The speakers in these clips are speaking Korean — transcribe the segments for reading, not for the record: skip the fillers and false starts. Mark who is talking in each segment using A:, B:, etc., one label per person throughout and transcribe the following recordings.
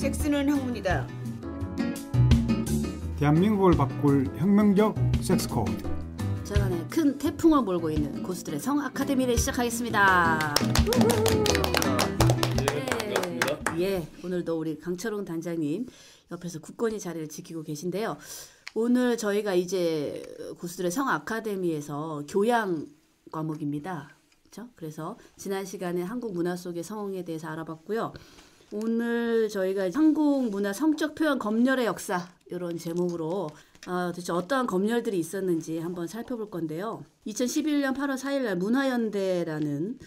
A: 섹스는 학문이다.
B: 대한민국을 바꿀 혁명적 섹스 코드.
C: 저간에 큰 태풍을 몰고 있는 고수들의 성 아카데미를 시작하겠습니다. 예, 오늘도 우리 강철웅 단장님 옆에서 굳건히 자리를 지키고 계신데요. 오늘 저희가 이제 고수들의 성 아카데미에서 교양 과목입니다. 그렇죠? 그래서 지난 시간에 한국 문화 속의 성에 대해서 알아봤고요. 오늘 저희가 한국 문화 성적 표현 검열의 역사 이런 제목으로 도대체 어떠한 검열들이 있었는지 한번 살펴볼 건데요. 2011년 8월 4일 날 문화연대라는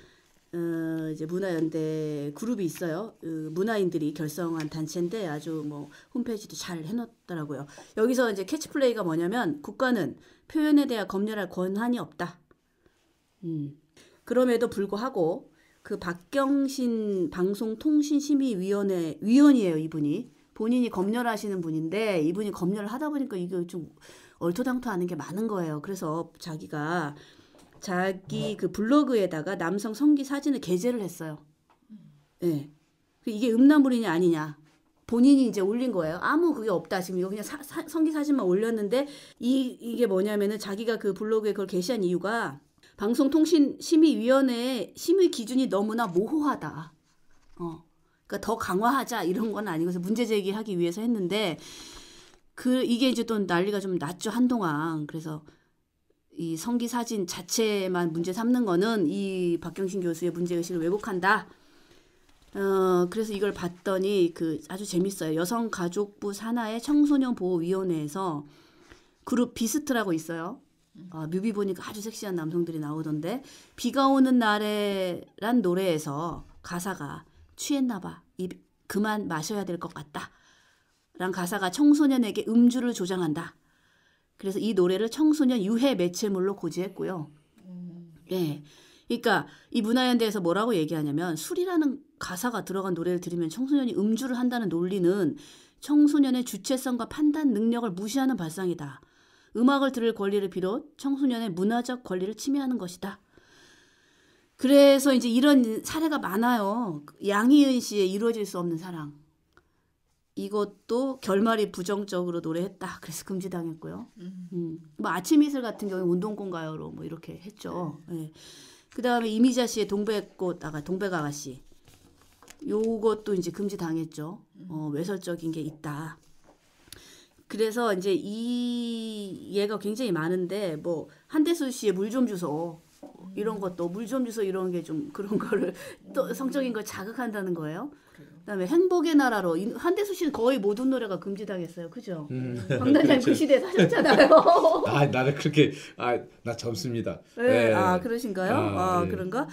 C: 이제 문화연대 그룹이 있어요. 문화인들이 결성한 단체인데 아주 뭐 홈페이지도 잘 해놨더라고요. 여기서 이제 캐치플레이가 뭐냐면 국가는 표현에 대한 검열할 권한이 없다. 그럼에도 불구하고 그 박경신 방송통신심의위원회 위원이에요. 이분이 본인이 검열하시는 분인데 이분이 검열을 하다 보니까 이게 좀 얼토당토하는 게 많은 거예요. 그래서 자기가 자기 그 블로그에다가 남성 성기 사진을 게재를 했어요. 예. 네. 이게 음란물이냐 아니냐. 본인이 이제 올린 거예요. 아무 그게 없다. 지금 이거 그냥 성기 사진만 올렸는데 이게 뭐냐면은 자기가 그 블로그에 그걸 게시한 이유가 방송통신심의위원회의 심의 기준이 너무나 모호하다. 그러니까 더 강화하자 이런 건 아니고 문제 제기하기 위해서 했는데 이게 이제 또 난리가 좀 났죠 한동안. 그래서 이 성기 사진 자체만 문제 삼는 거는 이 박경신 교수의 문제의식을 왜곡한다. 그래서 이걸 봤더니 아주 재밌어요. 여성가족부 산하의 청소년보호위원회에서 그룹 비스트라고 있어요. 뮤비 보니까 아주 섹시한 남성들이 나오던데 비가 오는 날에란 노래에서 가사가 취했나봐. 그만 마셔야 될 것 같다. 란 가사가 청소년에게 음주를 조장한다. 그래서 이 노래를 청소년 유해 매체물로 고지했고요. 예. 그러니까 이 문화연대에서 뭐라고 얘기하냐면 술이라는 가사가 들어간 노래를 들으면 청소년이 음주를 한다는 논리는 청소년의 주체성과 판단 능력을 무시하는 발상이다. 음악을 들을 권리를 비롯 청소년의 문화적 권리를 침해하는 것이다. 그래서 이제 이런 사례가 많아요. 양희은 씨의 이루어질 수 없는 사랑. 이것도 결말이 부정적으로 노래했다. 그래서 금지당했고요. 뭐 아침 이슬 같은 경우에 운동권 가요로 뭐 이렇게 했죠. 네. 그다음에 이미자 씨의 동백아가씨. 요것도 이제 금지당했죠. 외설적인 게 있다. 그래서 이제 얘가 굉장히 많은데 뭐 한대수 씨의 물 좀 주소 이런 것도 물 좀 주소 이런 게 좀 그런 거를 또 성적인 걸 자극한다는 거예요. 그다음에 행복의 나라로 한대수 씨는 거의 모든 노래가 금지당했어요. 그죠? 강단장님 그 시대에 사셨잖아요.
D: 나는 그렇게 나 젊습니다.
C: 네. 그러신가요?
D: 네.
C: 그런가?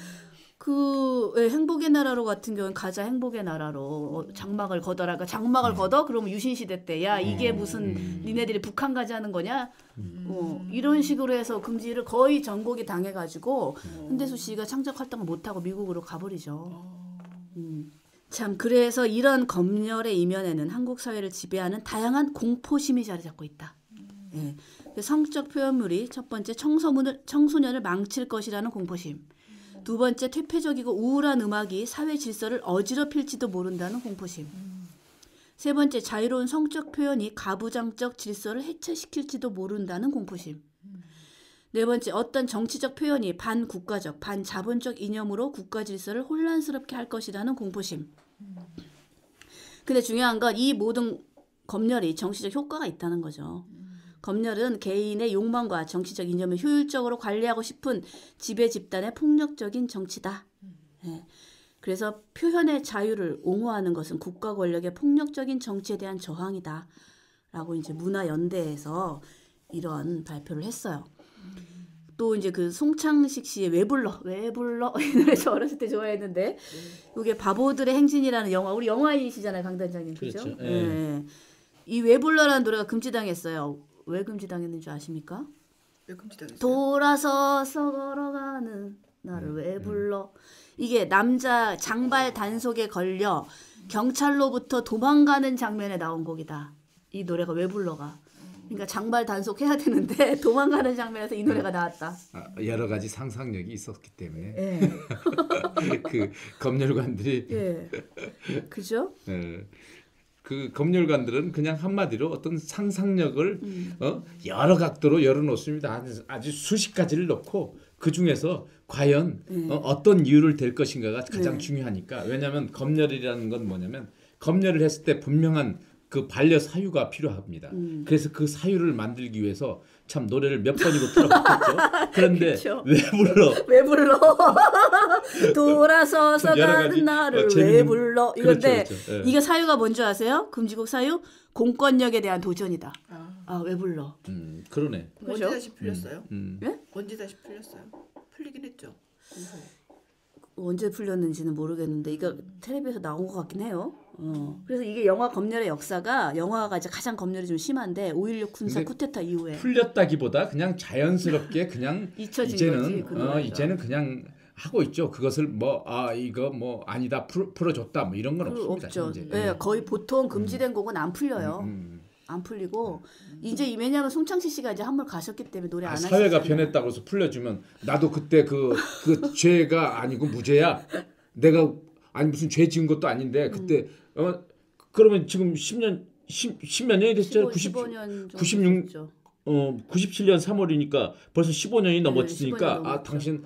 C: 행복의 나라로 같은 경우는 가자 행복의 나라로 장막을 걷어라. 그러니까 장막을 걷어? 그러면 유신시대 때 야 이게 무슨 니네들이 북한 가자는 거냐? 이런 식으로 해서 금지를 거의 전곡이 당해가지고 한대수 씨가 창작 활동을 못하고 미국으로 가버리죠. 참 그래서 이런 검열의 이면에는 한국 사회를 지배하는 다양한 공포심이 자리 잡고 있다. 예. 성적 표현물이 첫 번째 청소년을 망칠 것이라는 공포심. 두 번째 퇴폐적이고 우울한 음악이 사회 질서를 어지럽힐지도 모른다는 공포심. 세 번째 자유로운 성적 표현이 가부장적 질서를 해체시킬지도 모른다는 공포심. 네 번째 어떤 정치적 표현이 반국가적, 반자본적 이념으로 국가 질서를 혼란스럽게 할 것이라는 공포심. 근데 중요한 건 이 모든 검열이 정치적 효과가 있다는 거죠. 검열은 개인의 욕망과 정치적 이념을 효율적으로 관리하고 싶은 지배 집단의 폭력적인 정치다. 네. 그래서 표현의 자유를 옹호하는 것은 국가 권력의 폭력적인 정치에 대한 저항이다. 라고 이제 문화연대에서 이런 발표를 했어요. 또 이제 송창식 씨의 왜 불러 이 노래 저 어렸을 때 좋아했는데 이게 바보들의 행진이라는 영화 우리 영화인이시잖아요 강단장님 그죠?
D: 그렇죠.
C: 네. 이 왜 불러라는 노래가 금지당했어요. 왜 금지당했는 줄 아십니까?
A: 왜 금지당했어요?
C: 돌아서서 걸어가는 나를 왜 불러 이게 남자 장발 단속에 걸려 경찰로부터 도망가는 장면에 나온 곡이다. 이 노래가 왜 불러가 그러니까 장발 단속해야 되는데 도망가는 장면에서 이 노래가 나왔다.
D: 여러 가지 상상력이 있었기 때문에
C: 네.
D: 그 검열관들이
C: 네. 그죠?
D: 네. 그 검열관들은 그냥 한마디로 어떤 상상력을 여러 각도로 열어놓습니다. 아주 수십 가지를 넣고 그 중에서 과연 어떤 이유를 댈 것인가가 가장 중요하니까. 왜냐하면 검열이라는 건 뭐냐면 검열을 했을 때 분명한 그 반려 사유가 필요합니다. 그래서 그 사유를 만들기 위해서 참 노래를 몇 번이고 틀어봤겠죠. 그런데
C: 그쵸.
D: 왜 불러?
C: 왜 불러? 돌아서서
D: 여러
C: 가는
D: 가지,
C: 나를
D: 재밌는-
C: 왜 불러? 이건데
D: 그렇죠, 그렇죠. 예.
C: 이게 사유가 뭔지 아세요? 금지곡 사유 공권력에 대한 도전이다. 왜 불러?
D: 그러네.
A: 언제
C: 그죠?
A: 다시 풀렸어요?
C: 예?
A: 언제 다시 풀렸어요? 풀리긴 했죠.
C: 언제 풀렸는지는 모르겠는데 이거 텔레비에서 나온 것 같긴 해요. 그래서 이게 영화 검열의 역사가 영화가 이제 가장 검열이 좀 심한데 5.16 군사
D: 근데
C: 쿠데타 이후에
D: 풀렸다기보다 그냥 자연스럽게 그냥
C: 잊혀진
D: 이제는
C: 거지, 그 노래가.
D: 이제는 그냥 하고 있죠. 그것을 이거 뭐 아니다 풀어줬다 뭐 이런 건 없습니다.
C: 없죠.
D: 현재.
C: 예, 거의 보통 금지된 곡은 안 풀려요. 안 풀리고 이제 왜냐하면 송창식 씨가 이제 한물 가셨기 때문에 노래 안 하시잖아요.
D: 사회가 변했다고 해서 풀려주면 나도 그때 그 죄가 아니고 무죄야. 내가 아니 무슨 죄 지은 것도 아닌데 그때 그러면 지금 10몇 년이 됐죠.
C: 15년
D: 96
C: 됐죠.
D: 97년 3월이니까 벌써 15년이 넘었으니까
C: 15년 넘었죠.
D: 당신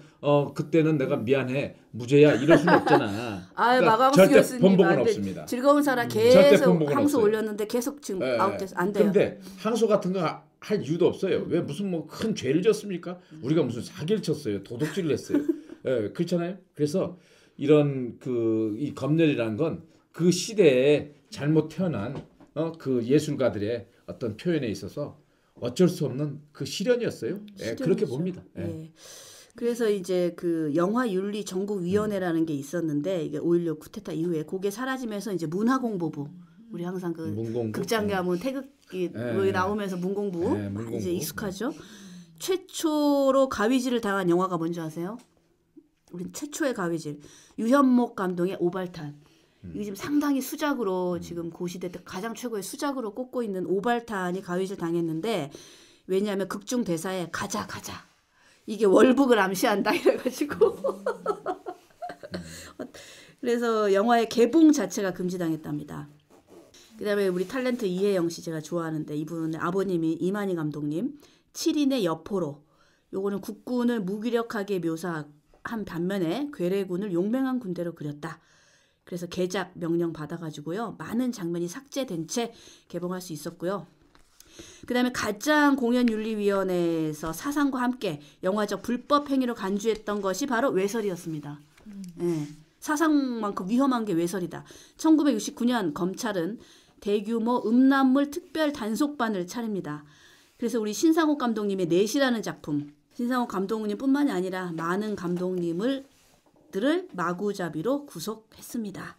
D: 그때는 내가 미안해 무죄야 이럴 수는 없잖아.
C: 마광수
D: 절대
C: 교수님
D: 번복은
C: 근데
D: 없습니다.
C: 즐거운 사람
D: 절대
C: 계속
D: 번복은
C: 항소
D: 없어요.
C: 올렸는데 계속 지금
D: 예,
C: 아웃돼서 안 돼요.
D: 근데 항소 같은 거 할 이유도 없어요. 왜 무슨 뭐 큰 죄를 졌습니까? 우리가 무슨 사기를 쳤어요. 도둑질을 했어요. 예, 그렇잖아요. 그래서 이런 이 검열이라는 건 그 시대에 잘못 태어난 그 예술가들의 어떤 표현에 있어서 어쩔 수 없는 그 시련이었어요. 예, 그렇게
C: 시련이죠.
D: 봅니다. 예.
C: 예. 그래서 이제 그 영화윤리 전국위원회라는 게 있었는데 이게 5.16 쿠데타 이후에 그게 사라지면서 이제 문화공보부 우리 항상 그
D: 문공부.
C: 극장 가면 태극기
D: 예.
C: 나오면서 문공부
D: 예, 문공부.
C: 이제 익숙하죠. 최초로 가위질을 당한 영화가 뭔지 아세요? 우린 최초의 가위질 유현목 감독의 오발탄. 이게 지금 상당히 수작으로 지금 고시대 때 가장 최고의 수작으로 꼽고 있는 오발탄이 가위질 당했는데 왜냐하면 극중 대사에 가자 이게 월북을 암시한다 이래가지고 그래서 영화의 개봉 자체가 금지당했답니다. 그다음에 우리 탤런트 이혜영 씨 제가 좋아하는데 이분은 아버님이 이만희 감독님 7인의 여포로 요거는 국군을 무기력하게 묘사한 반면에 괴뢰군을 용맹한 군대로 그렸다. 그래서 개작 명령 받아가지고요. 많은 장면이 삭제된 채 개봉할 수 있었고요. 그다음에 가장공연윤리위원회에서 사상과 함께 영화적 불법 행위로 간주했던 것이 바로 외설이었습니다. 예, 사상만큼 위험한 게 외설이다. 1969년 검찰은 대규모 음란물 특별 단속반을 차립니다. 그래서 우리 신상옥 감독님의 넷이라는 작품, 신상옥 감독님뿐만이 아니라 많은 감독님들을 마구잡이로 구속했습니다.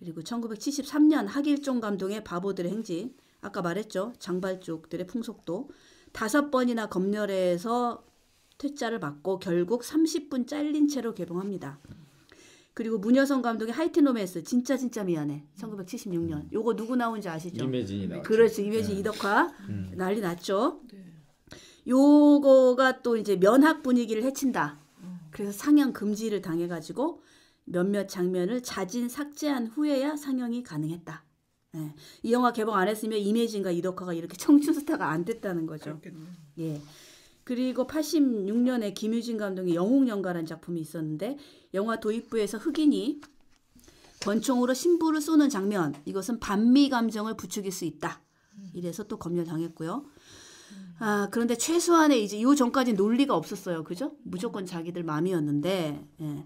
C: 그리고 1973년 하길종 감독의 바보들의 행진, 아까 말했죠. 장발족들의 풍속도 5번이나 검열해서 퇴짜를 받고 결국 30분 잘린 채로 개봉합니다. 그리고 문여성 감독의 하이틴 로맨스 진짜 미안해 1976년 요거 누구 나온지 아시죠?
D: 임혜진이 나왔죠.
C: 그렇죠. 임혜진 이덕화 난리 났죠. 요거가 또 이제 면학 분위기를 해친다. 그래서 상영 금지를 당해가지고 몇몇 장면을 자진 삭제한 후에야 상영이 가능했다. 예. 이 영화 개봉 안 했으면 임혜진과 이덕화가 이렇게 청춘 스타가 안 됐다는 거죠. 예. 그리고 86년에 김유진 감독의 영웅연가라는 작품이 있었는데 영화 도입부에서 흑인이 권총으로 신부를 쏘는 장면, 이것은 반미 감정을 부추길 수 있다. 이래서 또 검열당했고요. 그런데 최소한의 이제 요 전까지 논리가 없었어요. 그죠? 무조건 자기들 맘이었는데 예.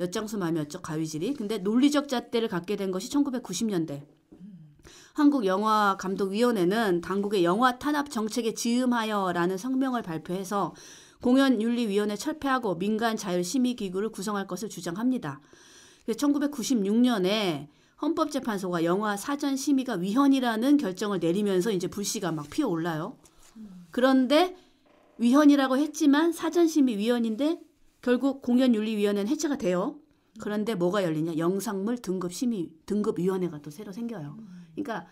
C: 엿장수 맘이었죠. 가위질이. 근데 논리적 잣대를 갖게 된 것이 1990년대. 한국영화감독위원회는 당국의 영화 탄압 정책에 지음하여라는 성명을 발표해서 공연윤리위원회 철폐하고 민간 자율심의기구를 구성할 것을 주장합니다. 그래서 1996년에 헌법재판소가 영화 사전심의가 위헌이라는 결정을 내리면서 이제 불씨가 막 피어올라요. 그런데 위헌이라고 했지만 사전심의 위헌인데 결국 공연윤리위원회는 해체가 돼요. 그런데 뭐가 열리냐? 영상물 등급위원회가 또 새로 생겨요. 그러니까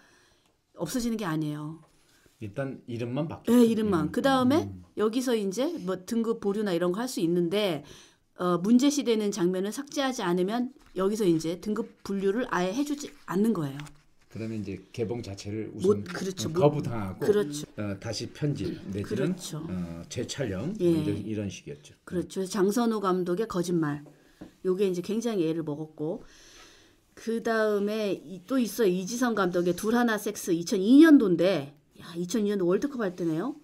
C: 없어지는 게 아니에요.
D: 일단 이름만 바뀌었죠.
C: 네, 이름만. 그 다음에 여기서 이제 뭐 등급 보류나 이런 거 할 수 있는데 문제시되는 장면을 삭제하지 않으면 여기서 이제 등급 분류를 아예 해주지 않는 거예요.
D: 그러면 이제 개봉 자체를 우선
C: 그렇죠.
D: 거부당하고
C: 그렇죠.
D: 다시 편집 내지는
C: 그렇죠.
D: 재촬영
C: 예.
D: 이런 식이었죠.
C: 그렇죠. 장선우 감독의 거짓말. 요게 이제 굉장히 애를 먹었고 그 다음에 또 있어요. 이지성 감독의 둘 하나 섹스 2002년도인데 2002년도 월드컵 할 때네요.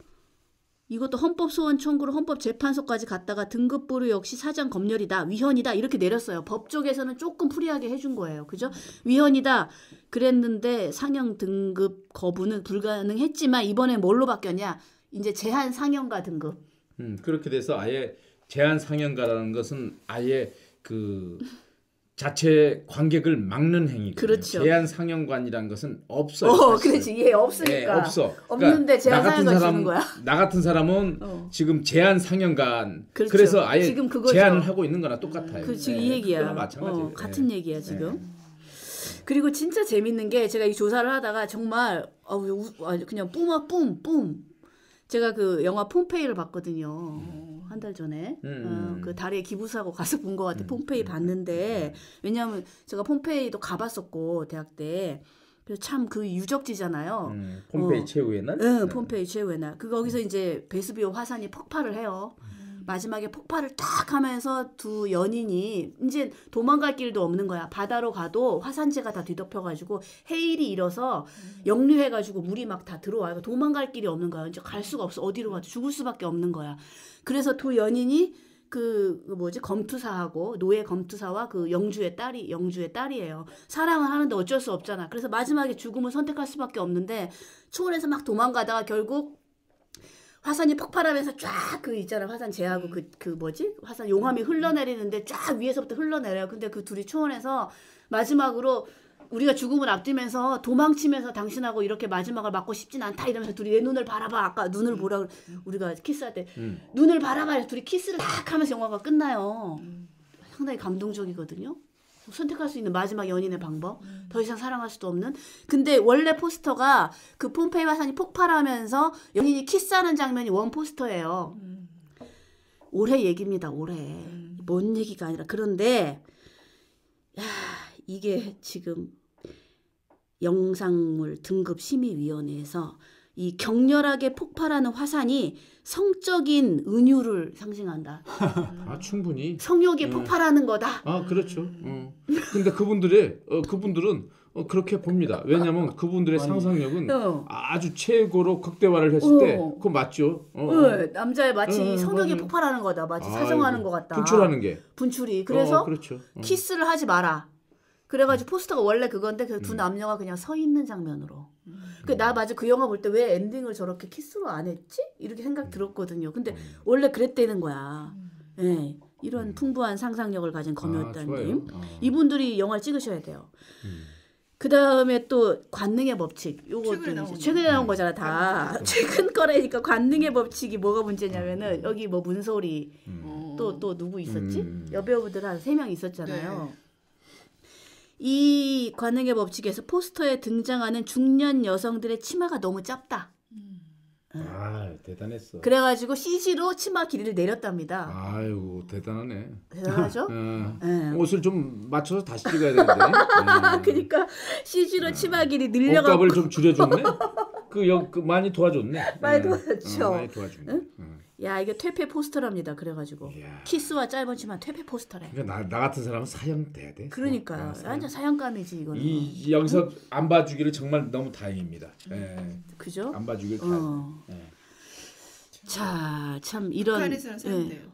C: 이것도 헌법소원 청구로 헌법재판소까지 갔다가 등급부로 역시 사장 검열이다. 위헌이다. 이렇게 내렸어요. 법 쪽에서는 조금 프리하게 해준 거예요. 그죠? 위헌이다. 그랬는데 상영 등급 거부는 불가능했지만 이번에 뭘로 바뀌었냐. 이제 제한 상영가 등급.
D: 그렇게 돼서 아예 제한 상영가라는 것은 아예 그 자체 관객을 막는 행위거든요.
C: 그렇죠.
D: 제한 상영관이라는 것은 없어요.
C: 그렇지. 예, 없으니까.
D: 네, 없어.
C: 없는데 제한
D: 나 같은
C: 상영관
D: 사람,
C: 주는 거야.
D: 나 같은 사람은 지금 제한 상영관
C: 그렇죠.
D: 그래서 아예
C: 지금 그거죠.
D: 제한을 하고 있는 거나 똑같아요.
C: 그 지금 이 얘기야.
D: 그거나 마찬가지예요.
C: 같은 얘기야 지금. 그리고 진짜 재밌는 게 제가 이 조사를 하다가 정말 그냥 뿜. 제가 그 영화 폼페이를 봤거든요. 한 달 전에 그 다리에 기부사고 가서 본 것 같아. 폼페이 봤는데 왜냐하면 제가 폼페이도 가봤었고 대학 때 그래서 참 그 유적지잖아요.
D: 폼페이 최후의 날.
C: 응, 폼페이 최후의 날. 거기서 이제 베수비오 화산이 폭발을 해요. 마지막에 폭발을 딱 하면서 두 연인이 이제 도망갈 길도 없는 거야. 바다로 가도 화산재가 다 뒤덮여가지고 해일이 일어서 역류해가지고 물이 막 다 들어와요. 도망갈 길이 없는 거야. 이제 갈 수가 없어. 어디로 가도 죽을 수밖에 없는 거야. 그래서 두 연인이 검투사하고 노예 검투사와 그 영주의 딸이에요. 사랑을 하는데 어쩔 수 없잖아. 그래서 마지막에 죽음을 선택할 수밖에 없는데 초원에서 막 도망가다가 결국 화산이 폭발하면서 쫙 있잖아. 화산 제하고 화산 용암이 흘러내리는데 쫙 위에서부터 흘러내려요. 근데 그 둘이 초원에서 마지막으로 우리가 죽음을 앞두면서 도망치면서 당신하고 이렇게 마지막을 맞고 싶진 않다 이러면서 둘이 내 눈을 바라봐. 아까 눈을 보라 우리가 키스할 때 눈을 바라봐 해서 둘이 키스를 딱 하면서 영화가 끝나요. 상당히 감동적이거든요. 선택할 수 있는 마지막 연인의 방법. 더 이상 사랑할 수도 없는. 근데 원래 포스터가 그 폼페이 화산이 폭발하면서 연인이 키스하는 장면이 원 포스터예요. 올해 얘기입니다. 올해. 뭔 얘기가 아니라. 그런데 이게 지금 영상물 등급 심의위원회에서 이 격렬하게 폭발하는 화산이 성적인 은유를 상징한다.
D: 충분히.
C: 성욕이 폭발하는 거다.
D: 그렇죠. 근데 그분들은 그렇게 봅니다. 왜냐하면 그분들의 상상력은 아주 최고로 극대화를 했을 때 그거 맞죠.
C: 남자의 마치 성욕이 폭발하는 거다. 마치 사정하는 것 같다.
D: 분출하는 게.
C: 분출이. 그래서
D: 그렇죠.
C: 키스를 하지 마라. 그래가지고 포스터가 원래 그건데 그 두 남녀가 그냥 서 있는 장면으로. 나 맞아 그 영화 볼 때 왜 엔딩을 저렇게 키스로 안 했지? 이렇게 생각 들었거든요. 근데 원래 그랬다는 거야. 네, 이런 풍부한 상상력을 가진 검열단님. 이분들이 영화를 찍으셔야 돼요. 그 다음에 또 관능의 법칙. 요것도 최근에 나온 거잖아 다. 최근 거래니까 관능의 법칙이 뭐가 문제냐면은 여기 뭐 문소리 또 누구 있었지? 여배우들 한 3명 있었잖아요.
A: 네.
C: 이 관행의 법칙에서 포스터에 등장하는 중년 여성들의 치마가 너무 짧다.
D: 대단했어.
C: 그래가지고 CG로 치마 길이를 내렸답니다.
D: 아이고 대단하네.
C: 대단하죠?
D: 옷을 좀 맞춰서 다시 찍어야 되는데.
C: 그러니까 CG로 치마 길이 늘려가고
D: 옷값을 좀 줄여줬네. 많이 도와줬네.
C: 많이 도와줬죠.
D: 많이 도와준.
C: 야 이게 퇴폐 포스터랍니다. 그래가지고 키스와 짧은 치마 퇴폐 포스터래.
D: 그러니까 나 같은 사람은 사형돼야 돼.
C: 그러니까요. 완전 사형감이지 이거는.
D: 여기서 안 봐주기를 정말 너무 다행입니다.
C: 그죠?
D: 안 봐주길 다행.
C: 자, 참 이런.
A: 북한에서는 사는데요.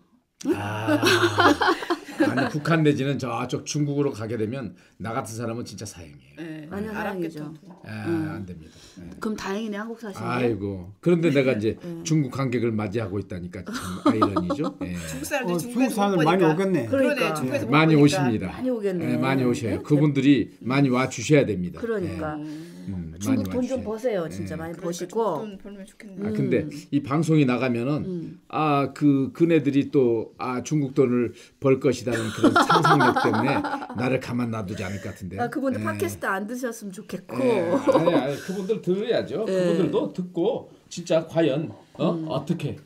D: 아니 북한 내지는 저쪽 중국으로 가게 되면 나 같은 사람은 진짜 사형이에요.
A: 네.
C: 완전 사형이죠.
D: 안 됩니다.
C: 그럼 다행이네 한국 사시네.
D: 아이고 그런데 내가 이제 중국 관객을 맞이하고 있다니까 참 아이러니죠.
A: 중국 사람들
B: 중국 사람들 많이 오겠네.
A: 그러네. 중국에서 못
D: 많이
A: 보니까.
D: 오십니다.
C: 많이 오겠네.
D: 많이 오셔요. 그분들이 많이 와 주셔야 됩니다.
C: 그러니까
D: 많이
C: 중국 돈 좀
D: 와주셔야
C: 버세요. 진짜 많이 버시고.
A: 돈 벌면 좋겠네.
D: 근데 이 방송이 나가면은 그네들이 또 중국 돈을 벌 것이라는 그런 상상력 때문에 나를 가만 놔두지 않을 것 같은데.
C: 그분들 팟캐스트 안 드셨으면 좋겠고.
D: 아니, 그분들 들어야죠. 그분들도 듣고 진짜 과연 어떻게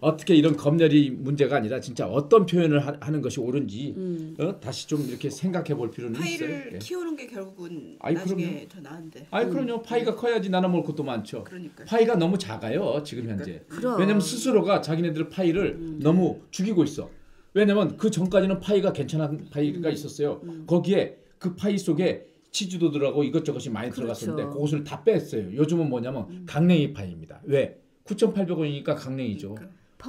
D: 어떻게 이런 검열이 문제가 아니라 진짜 어떤 표현을 하는 것이 옳은지 다시 좀 이렇게 생각해 볼 필요는 있어요.
A: 파이를
D: 예.
A: 키우는 게 결국은
D: 아이,
A: 나중에 더 나은데.
D: 그럼요. 파이가 커야지 나눠 먹을 것도 많죠.
A: 그러니까.
D: 파이가 너무 작아요. 지금 현재.
C: 그럼.
D: 왜냐면 스스로가 자기네들 파이를 너무 죽이고 있어. 왜냐면 그 전까지는 파이가 괜찮은 파이가 있었어요. 거기에 그 파이 속에 치즈도 들어가고 이것저것이 많이
C: 그렇죠.
D: 들어갔었는데 그것을 다 뺐어요. 요즘은 뭐냐면 강냉이 파이입니다. 왜? 9,800원이니까 강냉이죠.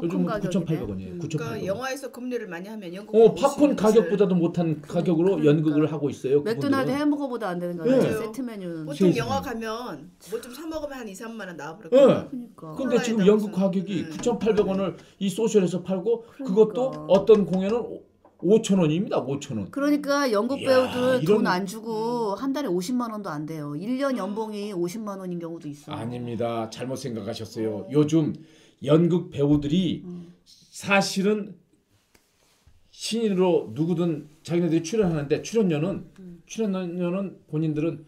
D: 요즘은
C: 팝콘 가격이네.
D: 9,800원이에요.
A: 그러니까 영화에서 검열을 많이 하면 영국
D: 팝콘 가격보다도 못한 가격으로 연극을 하고 있어요.
C: 맥도날드
D: 그분들은.
C: 햄버거보다 안 되는 거예요.
D: 네.
C: 세트 메뉴는.
A: 보통
D: 세상에.
A: 영화 가면 뭐 좀 사 먹으면 한 2, 3만 원 나와
D: 네.
A: 버렸거든.
C: 그러니까.
D: 근데 지금
A: 콜라에다가
D: 연극
A: 무슨,
D: 가격이 9,800원을 이 소셜에서 팔고
C: 그러니까.
D: 그것도 어떤 공연은 5,000원입니다. 5,000원.
C: 그러니까 연극
D: 이야,
C: 배우들
D: 이런-
C: 돈 안 주고 한 달에 50만 원도 안 돼요. 1년 연봉이 50만 원인 경우도 있어.
D: 아닙니다. 잘못 생각하셨어요. 요즘 연극 배우들이 사실은 신인으로 누구든 자기네들이 출연하는데 출연료는 본인들은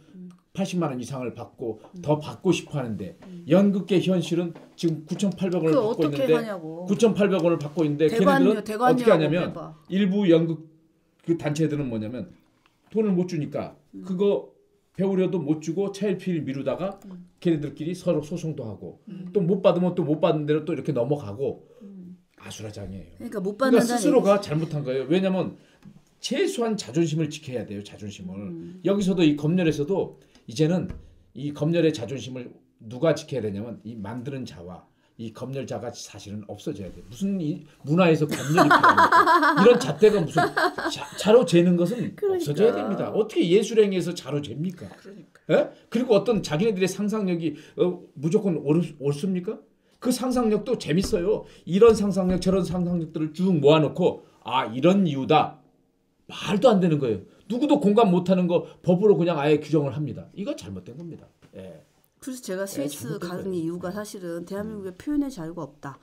D: 80만 원 이상을 받고 더 받고 싶어 하는데 연극계 현실은 지금 9,800원을
C: 그거
D: 받고
C: 어떻게
D: 있는데
C: 하냐고.
D: 9,800원을 받고 있는데
C: 대관료,
D: 걔네들은 어떻게 하냐면
C: 대봐.
D: 일부 연극 그 단체들은 뭐냐면 돈을 못 주니까 그거 배우료도 못 주고 차일피일 미루다가 걔네들끼리 서로 소송도 하고 또 못 받으면 또 못 받는 대로 또 이렇게 넘어가고 아수라장이에요.
C: 그러니까 못
D: 그러니까
C: 받는다는
D: 스스로가 잘못한 거예요. 왜냐하면 최소한 자존심을 지켜야 돼요. 자존심을. 여기서도 이 검열에서도 이제는 이 검열의 자존심을 누가 지켜야 되냐면 이 만드는 자와 이 검열자가 사실은 없어져야 돼. 무슨 이 문화에서 검열이 필요합니까? 이런 잣대가 무슨 자로 재는 것은
C: 그러니까.
D: 없어져야 됩니다. 어떻게 예술행위에서 자로 잽니까?
A: 그러니까.
D: 예? 그리고 어떤 자기네들의 상상력이 무조건 옳습니까? 그 상상력도 재밌어요. 이런 상상력 저런 상상력들을 쭉 모아놓고 이런 이유다. 말도 안 되는 거예요. 누구도 공감 못하는 거 법으로 그냥 아예 규정을 합니다. 이거 잘못된 겁니다. 예.
C: 그래서 제가 스위스
D: 잘못된
C: 가는
D: 거예요.
C: 이유가 사실은 대한민국에 표현의 자유가 없다.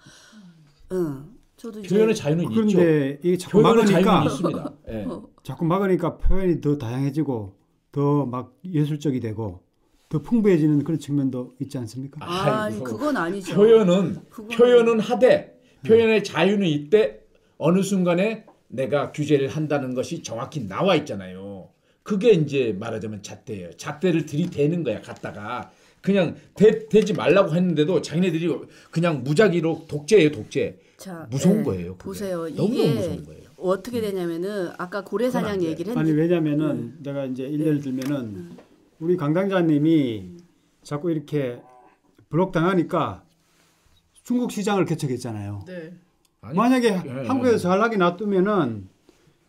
C: 응. 저도 이제
D: 표현의 자유는 있죠.
B: 그런데 이게 자꾸
D: 표현의 자유는
B: 막으니까
D: 있습니다. 예.
B: 자꾸 막으니까 표현이 더 다양해지고 더 막 예술적이 되고 더 풍부해지는 그런 측면도 있지 않습니까?
C: 아니
D: 아이고.
C: 그건 아니죠.
D: 표현은 하되
B: 네.
D: 표현의 자유는 이때 어느 순간에 내가 규제를 한다는 것이 정확히 나와 있잖아요. 그게 이제 말하자면 잣대예요. 잣대를 들이대는 거야. 갖다가 그냥 대지 말라고 했는데도 자기네들이 그냥 무작위로 독재예요. 독재.
C: 자,
D: 무서운 거예요. 그게.
C: 보세요.
D: 너무너무
C: 이게
D: 무서운 거예요.
C: 어떻게 되냐면은 아까 고래사냥
D: 그건 안 돼.
C: 얘기를
B: 아니
C: 했는데
B: 왜냐면은 내가 이제 일례를 들면은 우리 강당자님이 자꾸 이렇게 블록 당하니까 중국 시장을 개척했잖아요.
A: 네.
D: 아니,
B: 만약에
D: 예,
B: 한국에서 잘나게 놔두면은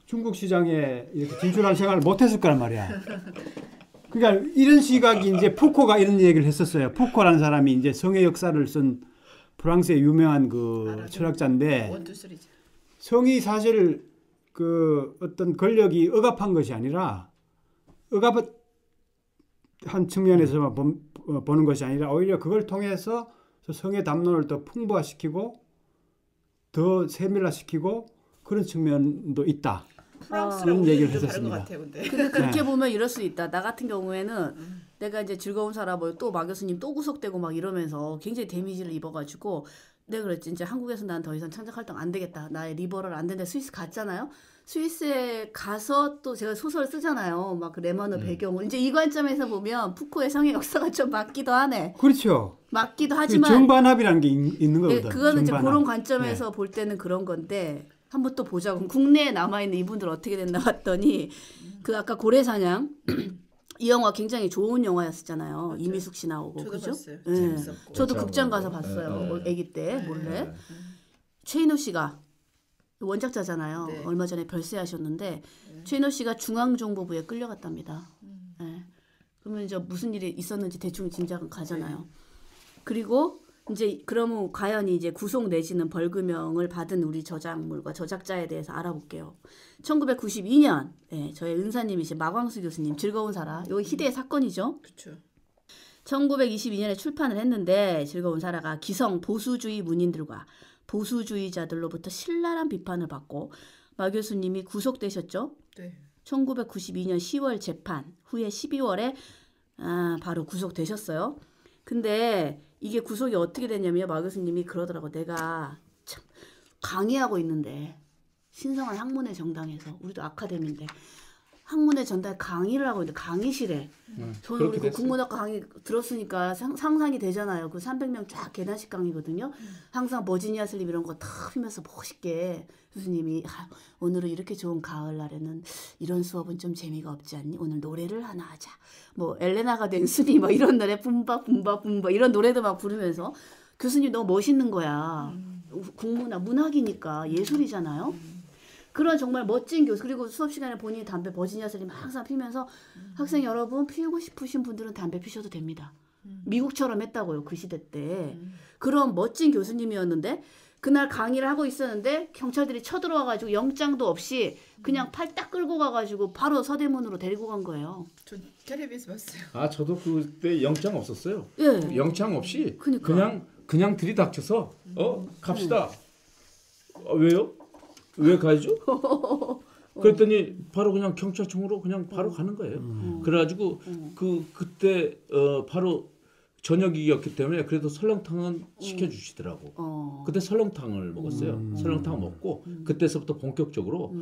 B: 중국 시장에 이렇게 진출할 생각을 못했을 거란 말이야. 그러니까 이런 시각이 이제 푸코가 이런 얘기를 했었어요. 푸코라는 사람이 이제 성의 역사를 쓴 프랑스의 유명한 그
A: 알아요.
B: 철학자인데
A: 원투 쓰리죠.
B: 성이 사실 그 어떤 권력이 억압한 것이 아니라 억압한 측면에서만 보는 것이 아니라 오히려 그걸 통해서 성의 담론을 더 풍부화시키고 더 세밀화시키고 그런 측면도 있다.
A: 프랑스랑
B: 얘기를
A: 우리는 좀 다른 것
B: 했었습니다.
A: 같아요, 근데.
C: 근데 그렇게
B: 네.
C: 보면 이럴 수 있다. 나 같은 경우에는 내가 이제 즐거운 사람 또 마 교수님 또 구속되고 막 이러면서 굉장히 데미지를 입어가지고 내가 그랬지. 이제 한국에서 난 더 이상 창작 활동 안 되겠다. 나의 리버럴 안 된다. 스위스 갔잖아요. 스위스에 가서 또 제가 소설 쓰잖아요. 막 그 레머너 배경을. 이제 이 관점에서 보면 푸코의 성의 역사가 좀 맞기도 하네.
B: 그렇죠.
C: 맞기도
B: 그
C: 하지만
B: 정반합이라는 게 있는 거거든.
C: 그거는 이제
B: 정반합.
C: 그런 관점에서 볼 때는 그런 건데 한번 또 보자고. 그럼 국내에 남아있는 이분들 어떻게 됐나 봤더니 그 아까 고래사냥 이 영화 굉장히 좋은 영화였었잖아요.
A: 맞아요.
C: 이미숙 씨 나오고
A: 저도
C: 그죠?
A: 봤어요.
C: 예.
A: 재밌었고.
C: 저도
D: 그렇죠.
C: 극장 가서 봤어요.
D: 네.
C: 아기 때 몰래.
D: 네.
C: 최인호 씨가 원작자잖아요.
A: 네.
C: 얼마 전에 별세하셨는데 최인호 씨가 중앙정보부에 끌려갔답니다. 예. 그러면 이제 무슨 일이 있었는지 대충 짐작은 가잖아요. 그리고 이제 그러면 과연 이제 구속 내지는 벌금형을 받은 우리 저작물과 저작자에 대해서 알아볼게요. 1992년 저희 은사님이신 마광수 교수님 즐거운 사라. 이거 희대의 사건이죠.
A: 그렇죠.
C: 1922년에 출판을 했는데 즐거운 사라가 기성 보수주의 문인들과 보수주의자들로부터 신랄한 비판을 받고 마 교수님이 구속되셨죠.
A: 네.
C: 1992년 10월 재판 후에 12월에 바로 구속되셨어요. 근데 이게 구속이 어떻게 됐냐면 마 교수님이 그러더라고. 내가 참 강의하고 있는데 신성한 학문의 정당에서 우리도 아카데미인데 학문의 전당에 강의를 하고 있는데 강의실에 저는 우리
D: 그렇게
C: 그
D: 됐어요.
C: 국문학 강의 들었으니까 상상이 되잖아요. 그 300명 쫙 계단식 강의거든요. 항상 버지니아 슬립 이런 거 탁 피면서 멋있게 교수님이 오늘은 이렇게 좋은 가을날에는 이런 수업은 좀 재미가 없지 않니? 오늘 노래를 하나 하자. 뭐 엘레나가 된 수니 뭐 이런 노래 붐바 이런 노래도 막 부르면서 교수님 너무 멋있는 거야. 국문학 문학이니까 예술이잖아요. 그런 정말 멋진 교수. 그리고 수업 시간에 본인이 담배 버지니아 슬립 항상 피면서 학생 여러분 피우고 싶으신 분들은 담배 피셔도 됩니다. 미국처럼 했다고요. 그 시대 때. 그런 멋진 교수님이었는데 그날 강의를 하고 있었는데 경찰들이 쳐들어와가지고 영장도 없이 그냥 팔 딱 끌고 가가지고 바로 서대문으로 데리고 간 거예요.
A: 전 텔레비에서 봤어요.
D: 아 저도 그때 영장 없었어요.
C: 예.
D: 영장 없이
C: 그러니까.
D: 그냥 들이닥쳐서 갑시다. 왜요? 왜 가야죠? 그랬더니 바로 그냥 경찰청으로 그냥 바로 가는 거예요. 그래가지고 그때 바로 저녁이었기 때문에 그래도 설렁탕은 시켜주시더라고. 그때 설렁탕을 먹었어요. 설렁탕 먹고 그때서부터 본격적으로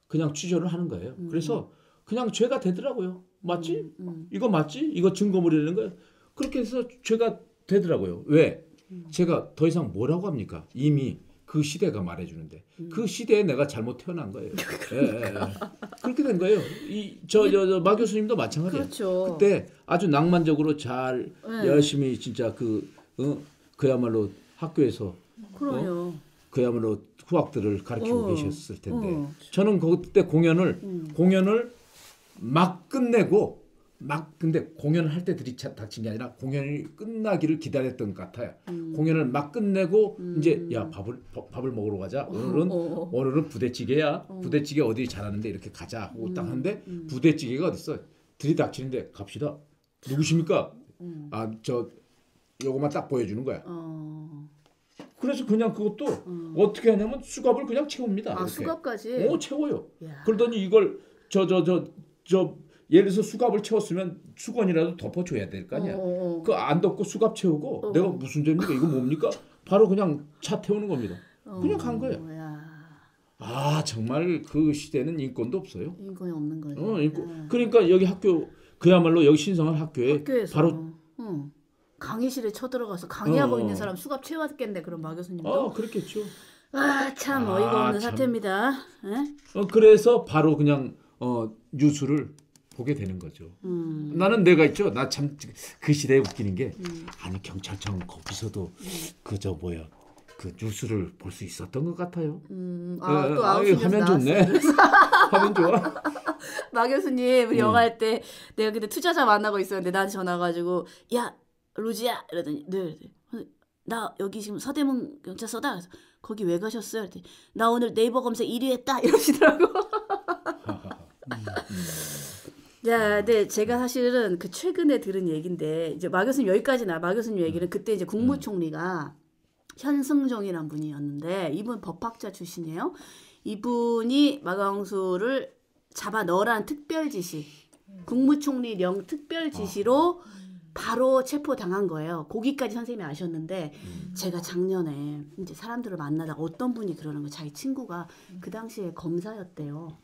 D: 그냥 취조를 하는 거예요. 그래서 그냥 죄가 되더라고요. 맞지? 이거 맞지? 이거 증거물이라는 거예요. 그렇게 해서 죄가 되더라고요. 왜? 제가 더 이상 뭐라고 합니까? 이미 그 시대가 말해주는데 그 시대에 내가 잘못 태어난 거예요. 예. 그렇게 된 거예요. 저 마 교수님도 마찬가지예요.
C: 그렇죠.
D: 그때 아주 낭만적으로 잘
C: 네.
D: 열심히 진짜 그야말로 학교에서
C: 그럼요.
D: 그야말로 후학들을 가르치고 계셨을 텐데 저는 그때 공연을 막 끝내고 근데 공연을 할 때 닥친 게 아니라 공연이 끝나기를 기다렸던 것 같아요. 공연을 막 끝내고 이제 야 밥을 먹으러 가자. 오늘은 부대찌개야. 부대찌개 어디 잘하는데 이렇게 가자 하고 딱 하는데 부대찌개가 어딨어? 들이닥치는데 갑시다. 누구십니까? 아 저 요거만 딱 보여주는 거야. 그래서 그냥 그것도 어떻게 하냐면 수갑을 그냥 채웁니다.
C: 아
D: 이렇게.
C: 수갑까지.
D: 채워요.
C: 야.
D: 그러더니 이걸 저 예를 들어서 수갑을 채웠으면 수건이라도 덮어줘야 될 거 아니야. 그 안 덮고 수갑 채우고 내가 무슨 죄입니까? 이거 뭡니까? 바로 그냥 차 태우는 겁니다. 그냥 간 거예요.
C: 야.
D: 아 정말 그 시대는 인권도 없어요.
C: 인권이 없는 거죠.
D: 인권. 그러니까 여기 학교 그야말로 여기 신성한 학교에
C: 학교에서
D: 바로
C: 강의실에 쳐들어가서 강의하고 있는 사람 수갑 채웠겠네. 그럼 마 교수님도.
D: 그렇겠죠.
C: 참 어이가 없는
D: 참.
C: 사태입니다. 에?
D: 그래서 바로 그냥 뉴스를 보게 되는 거죠. 나는 내가 있죠. 나 참 그 시대에 웃기는 게 아니 경찰청 거기서도 그저 뭐야 그 뉴스를 볼 수 있었던 것 같아요.
C: 또 아웃시에서
D: 화면 좋네. 화면 좋아.
C: 마 교수님 우리 영화 할 때 내가 그때 투자자 만나고 있었는데 나한테 전화 가지고 야 로지야 이러더니 네. 나 여기 지금 서대문 경찰서다. 그래서 거기 왜 가셨어요? 그랬더니 나 오늘 네이버 검색 1위 했다 이러시더라고. 야, 네, 제가 사실은 그 최근에 들은 얘기인데 이제 마 교수님 여기까지나 마 교수님 얘기는 그때 이제 국무총리가 현승종이란 분이었는데 이분 법학자 출신이에요. 이분이 마광수를 잡아 넣으라는 특별 지시, 국무총리령 특별 지시로 바로 체포당한 거예요. 거기까지 선생님이 아셨는데 제가 작년에 이제 사람들을 만나다가 어떤 분이 그러는 거예요. 자기 친구가 그 당시에 검사였대요.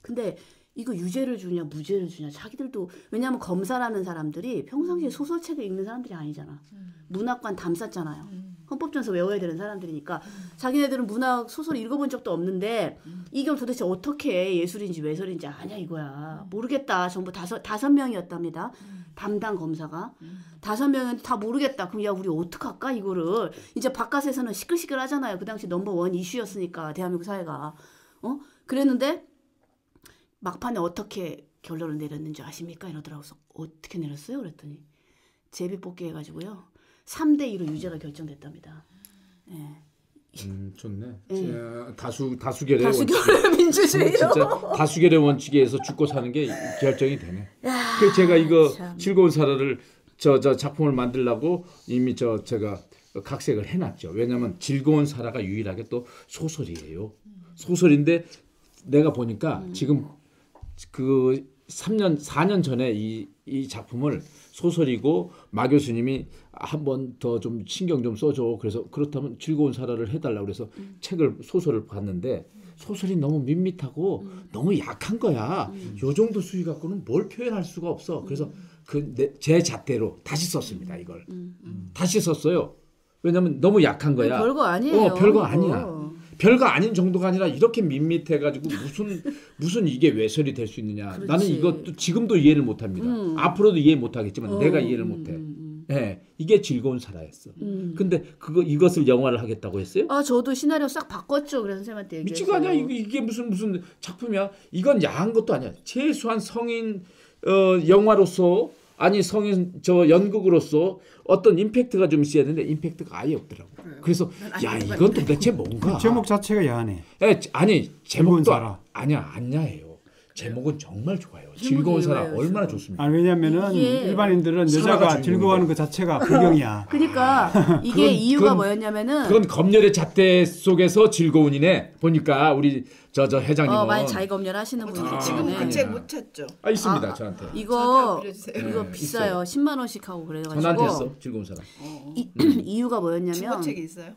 C: 근데 이거 유죄를 주냐 무죄를 주냐 자기들도 왜냐하면 검사라는 사람들이 평상시에 소설책을 읽는 사람들이 아니잖아. 문학관 담쌌잖아요. 헌법전서 외워야 되는 사람들이니까 자기네들은 문학 소설 읽어본 적도 없는데 이걸 도대체 어떻게 예술인지 외설인지 아냐 이거야. 모르겠다. 전부 다섯 명이었답니다. 담당 검사가 5명은 다 모르겠다. 그럼 야 우리 어떡할까 이거를. 이제 바깥에서는 시끌시끌 하잖아요. 그 당시 넘버원 이슈였으니까 대한민국 사회가. 그랬는데 막판에 어떻게 결론을 내렸는지 아십니까? 이러더라고요. 어떻게 내렸어요? 그랬더니 제비 뽑기 해가지고요. 3대2로 유죄가 결정됐답니다. 예.
D: 좋네.
C: 예.
D: 다수결의
C: 다수결의 민주주의요.
D: 진짜 다수결의 원칙에 의해서 죽고 사는 게 결정이 되네. 그래서 제가 이거
C: 참.
D: 즐거운 사라를 저 작품을 만들려고 이미 제가 각색을 해놨죠. 왜냐하면 즐거운 사라가 유일하게 또 소설이에요. 소설인데 내가 보니까 지금 그 4년 전에 이 이 작품을 소설이고 마 교수님이 한 번 더 좀 신경 좀 써줘. 그래서 그렇다면 즐거운 사라를 해달라고 그래서 소설을 봤는데 소설이 너무 밋밋하고 너무 약한 거야. 요 정도 수위 갖고는 뭘 표현할 수가 없어. 그래서 제 잣대로 다시 썼습니다. 이걸 다시 썼어요. 왜냐면 너무 약한 거야.
C: 별거 아니에요.
D: 별거 아니야. 별거 아닌 정도가 아니라 이렇게 밋밋해가지고 무슨 이게 외설이 될 수 있느냐.
C: 그렇지.
D: 나는 이것도 지금도 이해를 못합니다. 앞으로도 이해 못하겠지만 내가 이해를 못해. 예, 이게 즐거운 사라였어. 근데 이것을 영화를 하겠다고 했어요?
C: 아 저도 시나리오 싹 바꿨죠. 그래서 선생님한테 얘기했어요.
D: 미친 거 아니야? 이게 무슨 작품이야? 이건 야한 것도 아니야. 최소한 성인 영화로서 아니 성인 연극으로서 어떤 임팩트가 좀 있어야 되는데 임팩트가 아예 없더라고. 그래서 야 이건 도대체 뭔가?
B: 제목 자체가 야하네.
D: 아니
B: 즐거운
D: 제목도
B: 사라.
D: 아니야 안 야해요. 제목은 정말 좋아요. 즐거운 사람
C: 왜요?
D: 얼마나 좋습니까?
B: 왜냐면은
C: 이게
B: 일반인들은
D: 사라가
B: 여자가
D: 주인공인데.
B: 즐거워하는 그 자체가 불경이야.
C: 그러니까 이게
D: 그건-
C: 이유가
D: 그건-
C: 뭐였냐면은
D: 그건 검열의 잣대 속에서 즐거운이네. 보니까 우리 저 회장님은
C: 많이 자기검열 하시는 분이기
A: 지금
C: 때문에
A: 그 책 못 찾죠.
D: 있습니다
C: 아,
D: 저한테.
C: 이거
A: 저한테 빌려주세요.
C: 이거
D: 네,
C: 비싸요. 10만 원씩 하고 그래가지고
D: 전화한테 했어 즐거운 사람.
C: 이유가 뭐였냐면
A: 중고책이 있어요?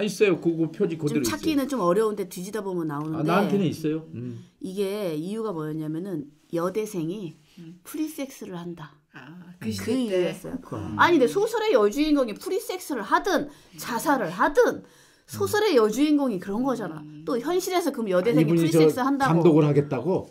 D: 있어요. 그거 표지
C: 좀
D: 그대로 있어요.
C: 찾기는 좀 어려운데 뒤지다 보면 나오는데
D: 나한테는 있어요.
C: 이게 이유가 뭐였냐면은 여대생이 프리섹스를 한다.
A: 그
C: 그
A: 시대 때.
C: 이유였어요. 아니 근데 소설의 여주인공이 프리섹스를 하든 자살을 하든 소설의 여주인공이 그런 거잖아. 또 현실에서 그럼 여대생이
D: 이분이
C: 프리섹스
D: 저
C: 한다고.
D: 감독을 하겠다고